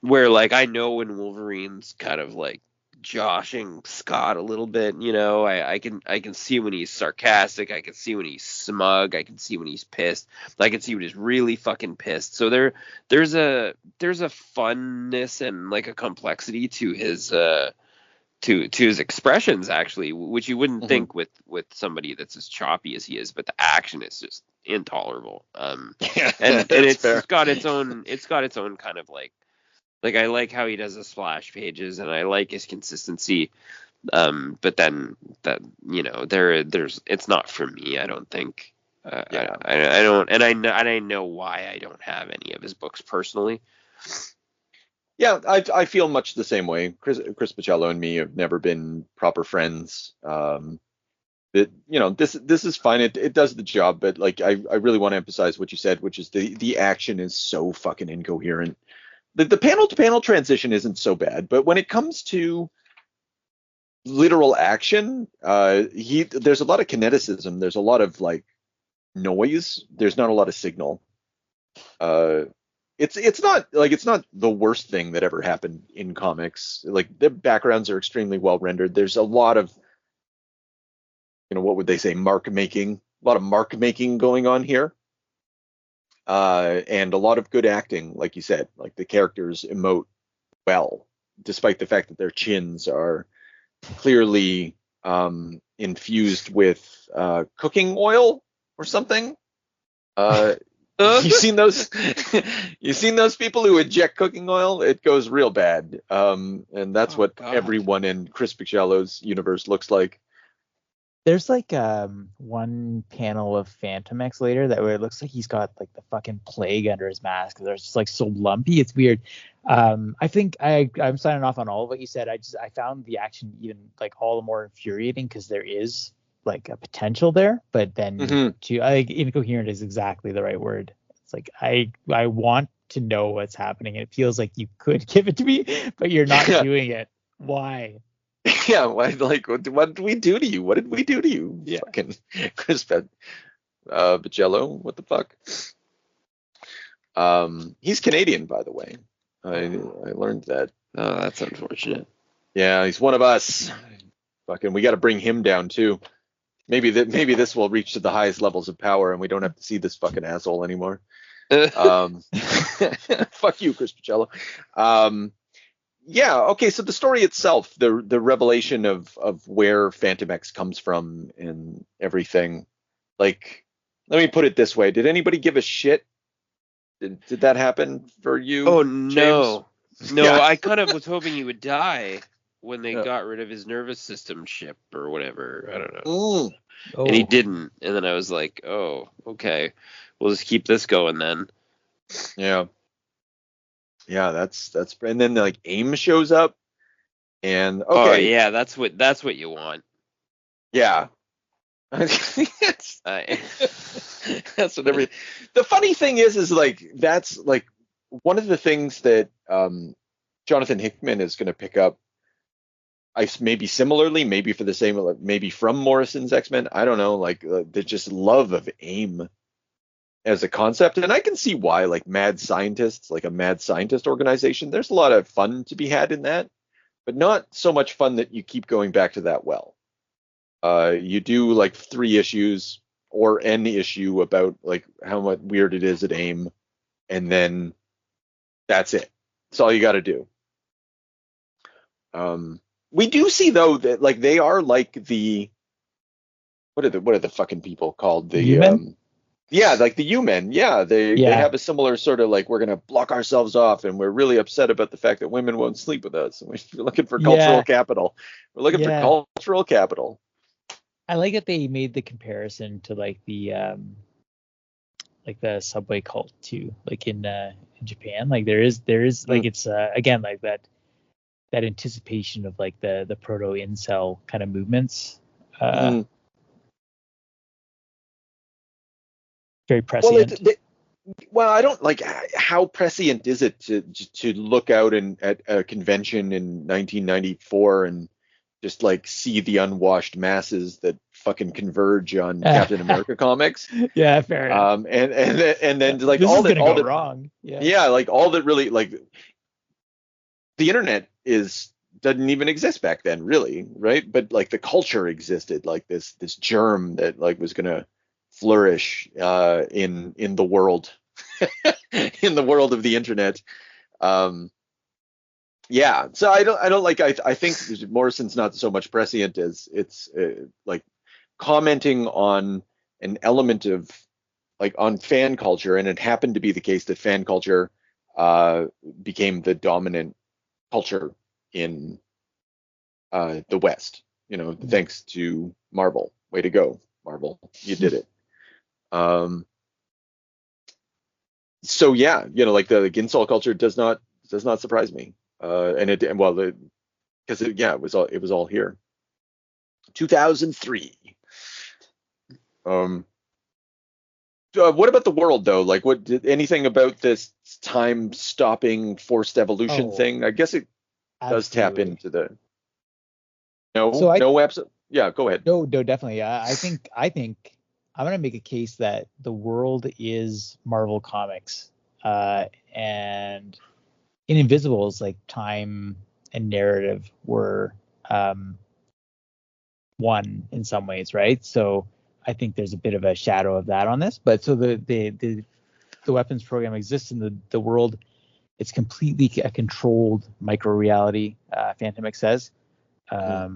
where, like, I know when Wolverine's kind of, like, joshing Scott a little bit, I can see when he's sarcastic, I can see when he's smug, I can see when he's pissed, I can see when he's really fucking pissed. So there's a funness and, like, a complexity to his to his expressions, actually, which you wouldn't think with somebody that's as choppy as he is, but the action is just intolerable. And it's got its own kind of, like I like how he does the splash pages, and I like his consistency. But then that, there's it's not for me, I don't think. I don't, and I know why I don't have any of his books personally. Yeah, I feel much the same way. Chris Pacello and me have never been proper friends. This is fine. It does the job, but, like, I really want to emphasize what you said, which is the action is so fucking incoherent. The panel to panel transition isn't so bad, but when it comes to literal action, there's a lot of kineticism. There's a lot of, like, noise. There's not a lot of signal. It's not the worst thing that ever happened in comics. Like the backgrounds are extremely well rendered. There's a lot of, what would they say, mark making. A lot of mark making going on here. And a lot of good acting, like you said. Like the characters emote well, despite the fact that their chins are clearly infused with cooking oil or something. You've seen those people who inject cooking oil? It goes real bad. And that's what God. Everyone in Chris Picciello's universe looks like. There's like one panel of Phantom X later where it looks like he's got like the fucking plague under his mask. They're just like so lumpy. It's weird. I think I'm signing off on all of what you said. I found the action even like all the more infuriating because there is like a potential there, but then incoherent is exactly the right word. It's like I want to know what's happening. It feels like you could give it to me, but you're not doing it. Why? Yeah, why? Like, what did we do to you? What did we do to you? Yeah. Fucking Chris Picciello, what the fuck? He's Canadian, by the way. I learned that. Oh, that's unfortunate. Yeah, he's one of us. Fucking, we got to bring him down too. Maybe this will reach to the highest levels of power, and we don't have to see this fucking asshole anymore. Fuck you, Chris Picciello. Yeah, okay, so the story itself, the revelation of where Phantom X comes from and everything, like, let me put it this way. Did anybody give a shit? Did that happen for you? Oh, no. James? No, Yeah. I kind of was hoping he would die when they got rid of his nervous system chip or whatever. I don't know. Oh. And he didn't. And then I was like, oh, okay. We'll just keep this going then. Yeah. Yeah, that's and then like AIM shows up and okay. Oh yeah, that's what you want. Yeah. That's what everything. The funny thing is like that's like one of the things that Jonathan Hickman is going to pick up. Maybe similarly, maybe for the same, maybe from Morrison's X-Men. I don't know, like the just love of AIM as a concept, and I can see why. Like mad scientists, like a mad scientist organization, there's a lot of fun to be had in that, but not so much fun that you keep going back to that well. You do like 3 issues or an issue about like how much weird it is at AIM, and then that's it. That's all you got to do. We do see though that like they are like the what are the fucking people called, the yeah, like the U-Men. Yeah, they have a similar sort of like, we're gonna block ourselves off, and we're really upset about the fact that women won't sleep with us, and we're looking for cultural capital. We're looking for cultural capital. I like that they made the comparison to like the subway cult too, like in Japan. Like there is like it's again like that anticipation of like the proto incel kind of movements. Very prescient. Well, I don't like, how prescient is it to look out at a convention in 1994 and just like see the unwashed masses that fucking converge on Captain America comics? Yeah, fair enough. And then like this all is that gonna go wrong. Yeah, like all that really, like the internet doesn't even exist back then, really, right? But like the culture existed, like this germ that like was gonna flourish in the world in the world of the internet. Yeah, so I don't like, I think Morrison's not so much prescient as it's like commenting on an element of like on fan culture, and it happened to be the case that fan culture became the dominant culture in the West, thanks to Marvel. Way to go, Marvel, you did it. So yeah, like the insult culture does not surprise me. It was all here. 2003. What about the world though? Like, what did anything about this time stopping forced evolution thing? I guess it does tap into the. No episode. Yeah, go ahead. No, definitely. I think gonna make a case that the world is Marvel Comics, and in Invisibles, like time and narrative were one in some ways, right? So I think there's a bit of a shadow of that on this. But so the weapons program exists in the world. It's completely a controlled micro reality. Phantom X says. I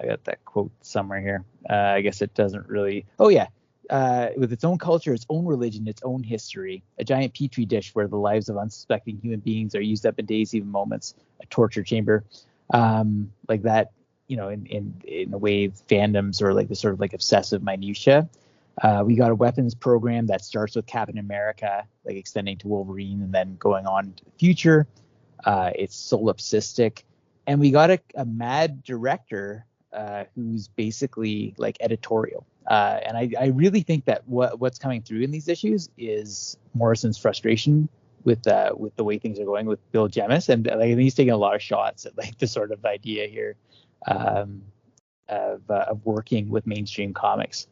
got that quote somewhere here. I guess it doesn't really. Oh yeah. With its own culture, its own religion, its own history, a giant petri dish where the lives of unsuspecting human beings are used up in days, even moments, a torture chamber, like that. You know, in a way, fandoms or like the sort of like obsessive minutia. We got a weapons program that starts with Captain America, like extending to Wolverine and then going on to the future. It's solipsistic, and we got a mad director who's basically like editorial. And I really think that what's coming through in these issues is Morrison's frustration with the way things are going with Bill Jemas, and like he's taking a lot of shots at like the sort of idea here of working with mainstream comics.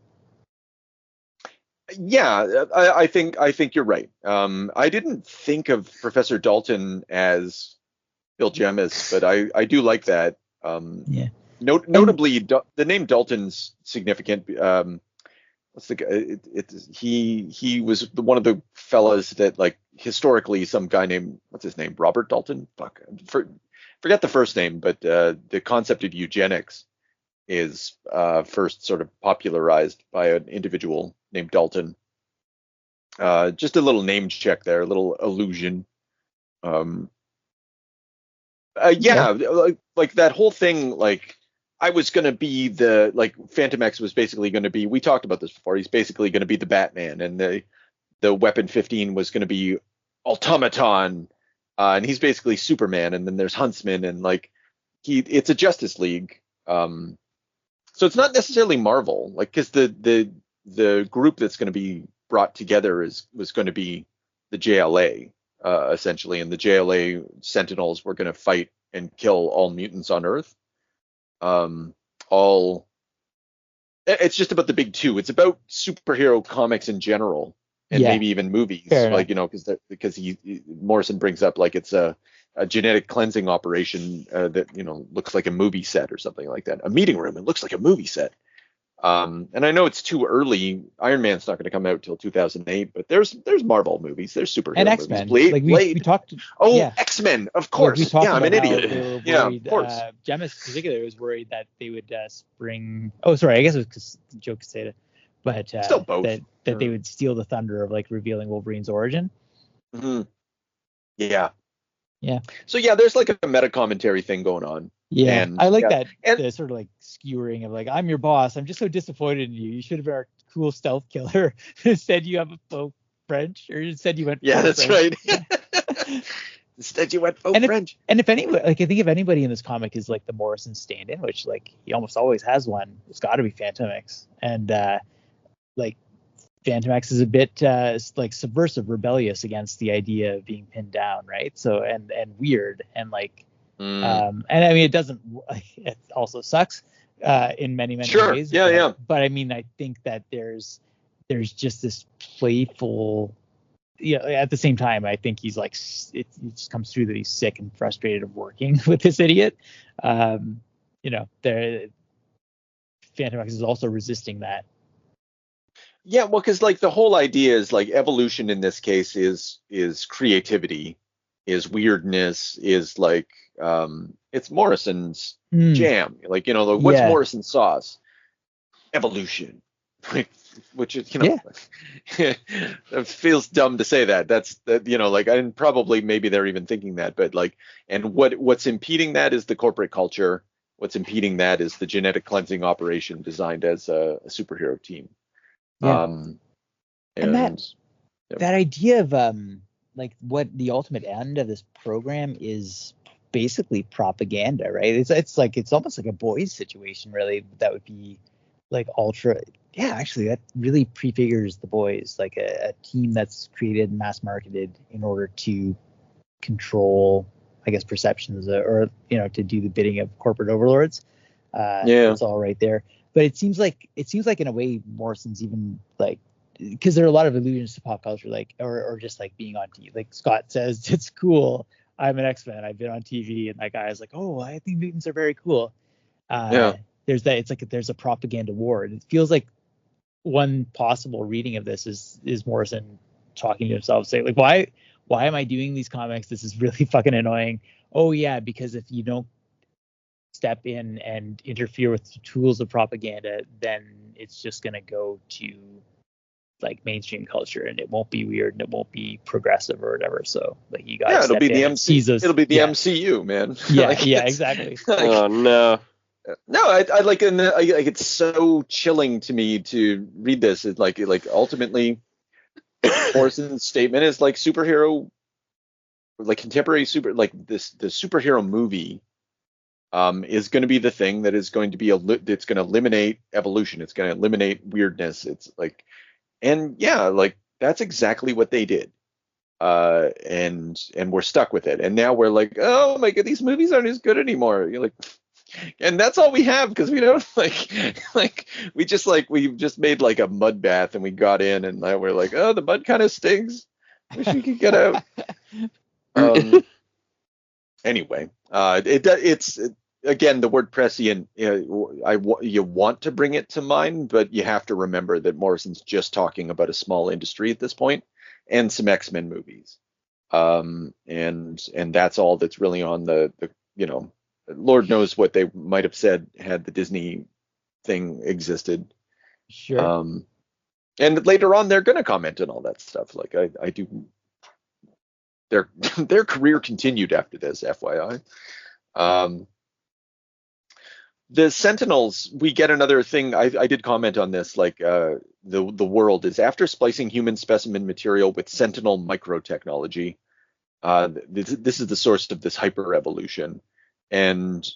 Yeah, I think you're right. I didn't think of Professor Dalton as Bill Jemas, but I do like that. Yeah. Notably, the name Dalton's significant. What's the guy? He was one of the fellas that like historically some guy named what's his name Robert Dalton. Forget the first name, but the concept of eugenics is first sort of popularized by an individual named Dalton. Just a little name check there, a little allusion. Yeah, like that whole thing, like I was going to be Phantom X was basically going to be, we talked about this before, he's basically going to be the Batman, and the Weapon 15 was going to be Automaton, and he's basically Superman, and then there's Huntsman, and like it's a Justice League. So it's not necessarily Marvel, like because the group that's going to be brought together was going to be the JLA, essentially, and the JLA Sentinels were going to fight and kill all mutants on Earth. It's just about the big two. It's about superhero comics in general, and maybe even movies. Fair like enough. Because Morrison brings up like it's a genetic cleansing operation that looks like a movie set or something like that. A meeting room. It looks like a movie set. And I know it's too early. Iron Man's not going to come out till 2008, but there's Marvel movies, there's superhero and X-Men. movies. We talked. X-Men, of course. We talked I'm an about idiot. They were worried, yeah, of course. Jemas in particular was worried that they would spring. Oh, sorry, I guess it was Joe Quesada, but still both. That they would steal the thunder of like revealing Wolverine's origin. Mm-hmm. Yeah. Yeah. So yeah, there's like a meta commentary thing going on. Yeah, and, I like that. The sort of like skewering of like, I'm your boss. I'm just so disappointed in you. You should have been our cool stealth killer. Instead, you have a faux French, or instead you went. Yeah, that's French. right. Instead, you went faux French. And if anybody, like, I think if anybody in this comic is like the Morrison stand-in, which like he almost always has one, it's got to be Phantom X. And like Phantom X is a bit like subversive, rebellious against the idea of being pinned down, right? So and weird and like. And I mean, it doesn't. It also sucks in many ways. Yeah. But I mean, I think that there's just this playful. At the same time, I think he's like it just comes through that he's sick and frustrated of working with this idiot. Phantom X is also resisting that. Yeah, well, because like the whole idea is like evolution in this case is creativity, is weirdness, is like it's Morrison's jam. Like what's Morrison's sauce? Evolution, which is it feels dumb to say that. That's like and probably maybe they're even thinking that, but like and what's impeding that is the corporate culture. What's impeding that is the genetic cleansing operation designed as a superhero team. Yeah. And that idea of like what the ultimate end of this program is basically propaganda, right? It's almost like a boys situation, really. That would be like ultra. Yeah, actually, that really prefigures the boys, like a team that's created and mass marketed in order to control, I guess, perceptions or to do the bidding of corporate overlords. It's all right there. But it seems like in a way Morrison's even like, because there are a lot of allusions to pop culture, like or just like being on TV. Like Scott says, it's cool. I'm an X-Men. I've been on TV, and that guy's like, oh, I think mutants are very cool. There's that. It's like there's a propaganda war. And it feels like one possible reading of this is Morrison talking to himself, saying like, why am I doing these comics? This is really fucking annoying. Oh yeah, because if you don't step in and interfere with the tools of propaganda, then it's just gonna go to like mainstream culture, and it won't be weird and it won't be progressive or whatever. So like you got it'll be the MCU, man. Exactly. Oh no. No, I like, and like it's so chilling to me to read this. It's like ultimately Morrison's statement is like superhero, like contemporary the superhero movie is going to be the thing that is going to be it's going to eliminate evolution. It's going to eliminate weirdness. It's like, and yeah, like that's exactly what they did. And we're stuck with it. And now we're like, oh my god, these movies aren't as good anymore. You're like, and that's all we have, because we don't we just made like a mud bath and we got in, and now we're like, oh, the mud kind of stinks. Wish we could get out. Anyway, it's again, the word prescient. You want to bring it to mind, but you have to remember that Morrison's just talking about a small industry at this point and some X-Men movies, and that's all that's really on the Lord knows what they might have said had the Disney thing existed. Sure. And later on, they're going to comment on all that stuff. Like I do. Their career continued after this, FYI. The Sentinels, we get another thing. I did comment on this. Like the world is, after splicing human specimen material with Sentinel microtechnology. This is the source of this hyper evolution. And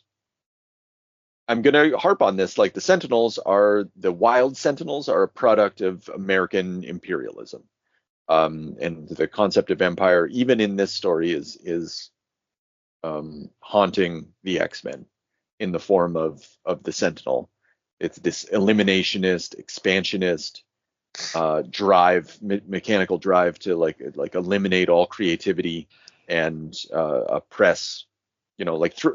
I'm going to harp on this. Like the wild Sentinels are a product of American imperialism. And the concept of empire, even in this story, is haunting the X-Men in the form of the Sentinel. It's this eliminationist, expansionist drive, mechanical drive to like eliminate all creativity and oppress.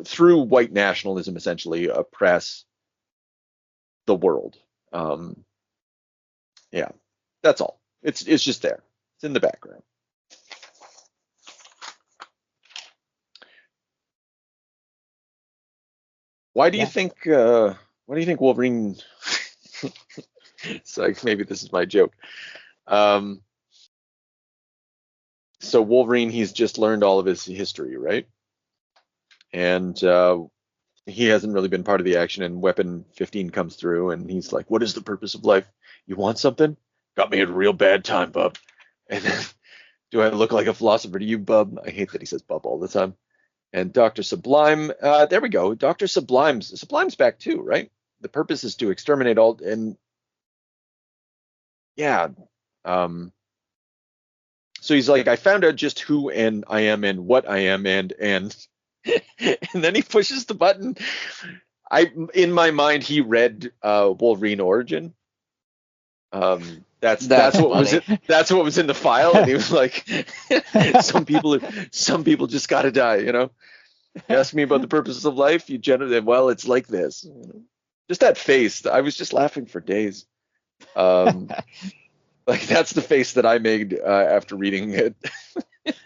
Through white nationalism, essentially oppress the world. Yeah, that's all. It's just there. It's in the background. Why do you think? Why do you think Wolverine? It's like, maybe this is my joke. So Wolverine, he's just learned all of his history, right? And he hasn't really been part of the action, and Weapon 15 comes through, and he's like, what is the purpose of life? You want something? Got me at a real bad time, bub. And then, do I look like a philosopher to you, bub? I hate that he says bub all the time. And Dr. Sublime, there we go. Dr. Sublime's back too, right? The purpose is to exterminate all, and yeah. So he's like, I found out just who and I am and what I am and and then he pushes the button. In my mind, he read Wolverine Origin. That's what was in the file, and he was like, some people just gotta die, You ask me about the purposes of life, you generally, well, it's like this. Just that face, I was just laughing for days. Like, that's the face that I made after reading it.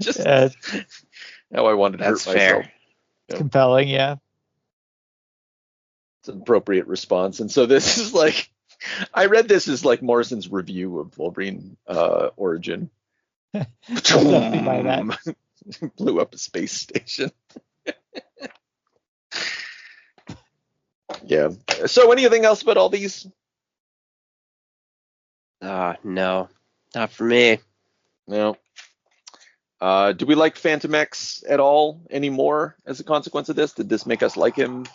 Just how I wanted to hurt myself. Fair. It's compelling, yeah. It's an appropriate response. And so this is like, I read this as like Morrison's review of Wolverine Origin. Blew up a space station. Yeah. So anything else about all these? No, not for me. No. Do we like Phantom X at all anymore as a consequence of this? Did this make us like him?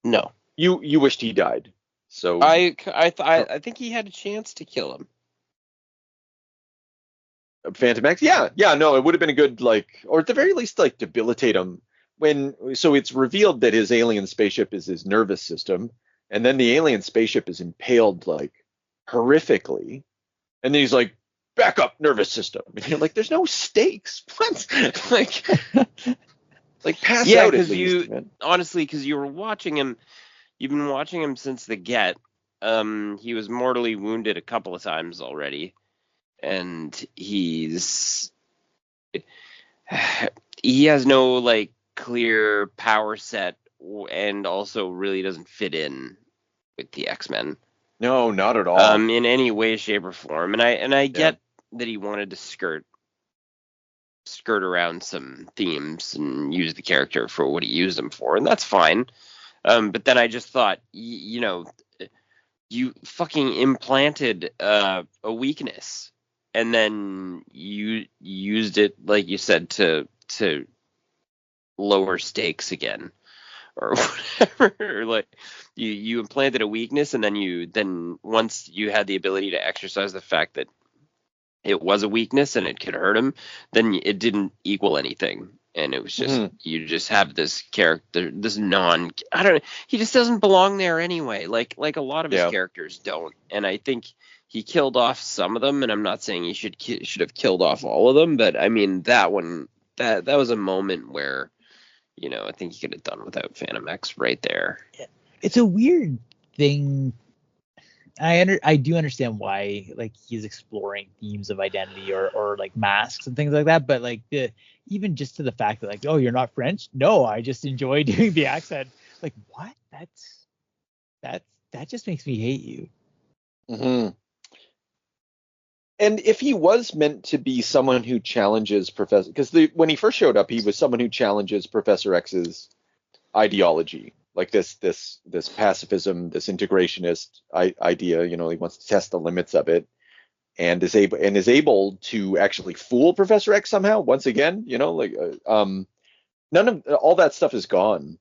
No. You wished he died. So I think he had a chance to kill him. Phantom X? Yeah. No, it would have been a good, or at the very least, debilitate him. So it's revealed that his alien spaceship is his nervous system, and then the alien spaceship is impaled like horrifically, and then he's like, back up nervous system, and you're like, there's no stakes. What? like pass Yeah, out at because least, man. honestly, because you were watching him, you've been watching him since the get. He was mortally wounded a couple of times already, and he has no like clear power set, and also really doesn't fit in with the X-Men. No, not at all. In any way, shape, or form. And I get that he wanted to skirt around some themes and use the character for what he used him for, and that's fine. But then I just thought, you know, you fucking implanted a weakness, and then you used it, like you said, to lower stakes again, or whatever. Or like you implanted a weakness, and then once you had the ability to exercise the fact that it was a weakness and it could hurt him, then it didn't equal anything. And it was just, you just have this character, he just doesn't belong there anyway. Like a lot of his characters don't. And I think he killed off some of them, and I'm not saying he should have killed off all of them, but I mean, that one, that was a moment where, you know, I think he could have done without Phantom X right there. It's a weird thing. I do understand why, like, he's exploring themes of identity or like masks and things like that, but like even just to the fact that, like, oh, you're not French? No, I just enjoy doing the accent. Like, what? That just makes me hate you. Mm-hmm. And if he was meant to be someone who challenges Professor, because when he first showed up, he was someone who challenges Professor X's ideology, like this pacifism, this integrationist idea. You know, he wants to test the limits of it, and is able to actually fool Professor X somehow. Once again, you know, like none of all that stuff is gone,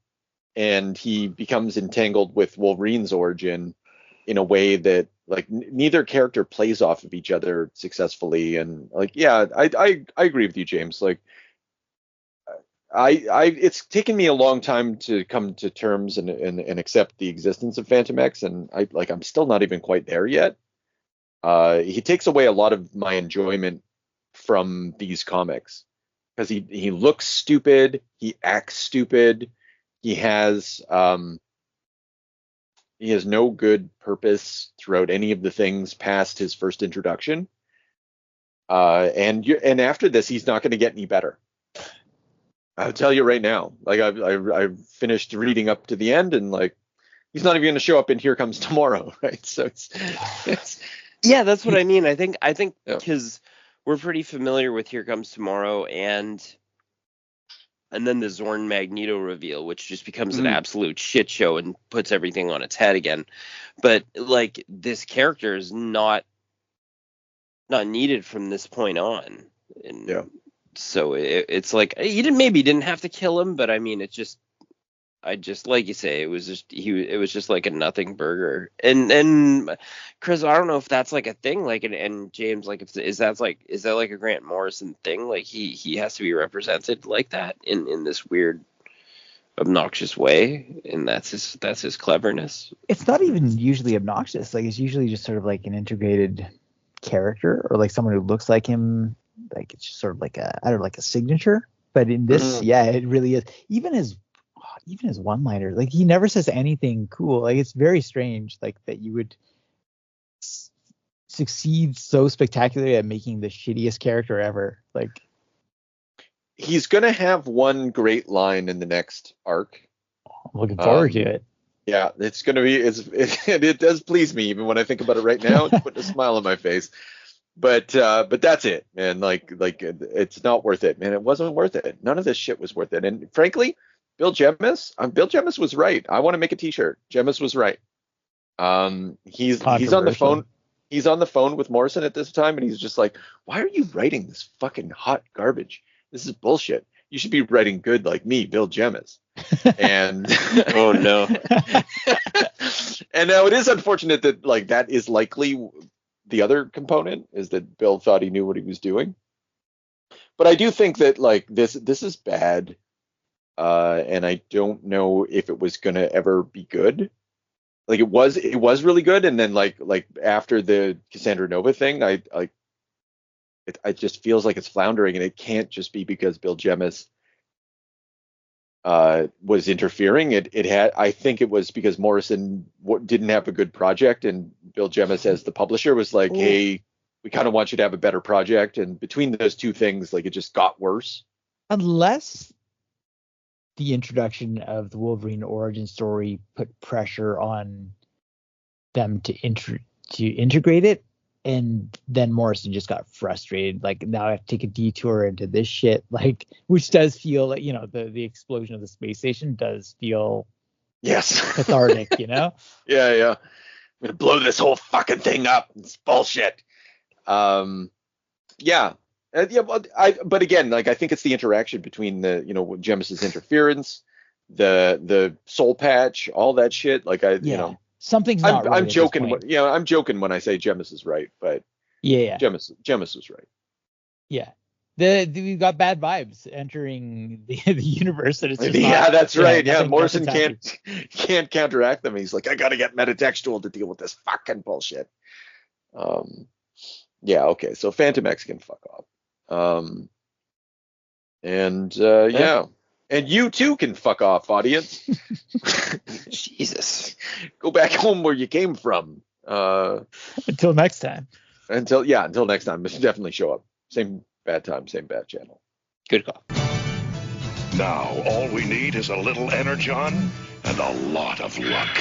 and he becomes entangled with Wolverine's origin in a way that, like, neither character plays off of each other successfully. And like, yeah, I agree with you, James. Like, it's taken me a long time to come to terms and accept the existence of Phantom X, and I'm still not even quite there yet. He takes away a lot of my enjoyment from these comics because he looks stupid, he acts stupid, he has no good purpose throughout any of the things past his first introduction. And after this, he's not going to get any better. I'll tell you right now. Like, I've finished reading up to the end, and like, he's not even going to show up in Here Comes Tomorrow, right? So it's yeah, that's what I mean. I think because we're pretty familiar with Here Comes Tomorrow and then the Zorn Magneto reveal, which just becomes an absolute shit show and puts everything on its head again. But like, this character is not needed from this point on. And so it's like, he didn't have to kill him, but I mean, I just, like you say, it was just like a nothing burger. And Chris, I don't know if that's like a thing, like, and James, like, is that like a Grant Morrison thing? Like, he has to be represented like that in this weird, obnoxious way, and that's his cleverness. It's not even usually obnoxious. Like, it's usually just sort of like an integrated character, or like someone who looks like him. Like, it's just sort of like a signature. But in this, it really is. Even his one-liner, like, he never says anything cool. Like, it's very strange, like, that you would succeed so spectacularly at making the shittiest character ever. Like, he's gonna have one great line in the next arc. I'm looking forward to it. Yeah, it's gonna be. It does please me, even when I think about it right now. It's putting a smile on my face. But that's it, man. Like it's not worth it, man. It wasn't worth it. None of this shit was worth it. And frankly, Bill Jemas was right. I want to make a T-shirt. Jemas was right. He's on the phone. He's on the phone with Morrison at this time, and he's just like, "Why are you writing this fucking hot garbage? This is bullshit. You should be writing good like me, Bill Jemas." And oh no. And now it is unfortunate that, like, that is likely the other component, is that Bill thought he knew what he was doing. But I do think that, like, this is bad. And I don't know if it was going to ever be good. like it was really good, and then like after the Cassandra Nova thing, it just feels like it's floundering, and it can't just be because Bill Jemas was interfering. It had, I think it was because Morrison didn't have a good project, and Bill Jemas as the publisher was like, hey, we kind of want you to have a better project, and between those two things, like it just got worse. Unless the introduction of the Wolverine origin story put pressure on them to integrate it, and then Morrison just got frustrated. Like, now I have to take a detour into this shit, like, which does feel like, the explosion of the space station does feel cathartic, Yeah. I'm gonna blow this whole fucking thing up. It's bullshit. But again, like, I think it's the interaction between the, Jemis's interference, the soul patch, all that shit. Like, something's not right. I'm joking. I'm joking when I say Jemis is right, but Jemis was right. Yeah. We've got bad vibes entering the universe that it's just that's right. Yeah, Morrison can't counteract them. He's like, I gotta get metatextual to deal with this fucking bullshit. Okay, so Phantom X can fuck off. And you too can fuck off, audience. Jesus. Go back home where you came from. Until next time. Until next time. Definitely show up. Same bad time, same bad channel. Good call. Now, all we need is a little energon and a lot of luck.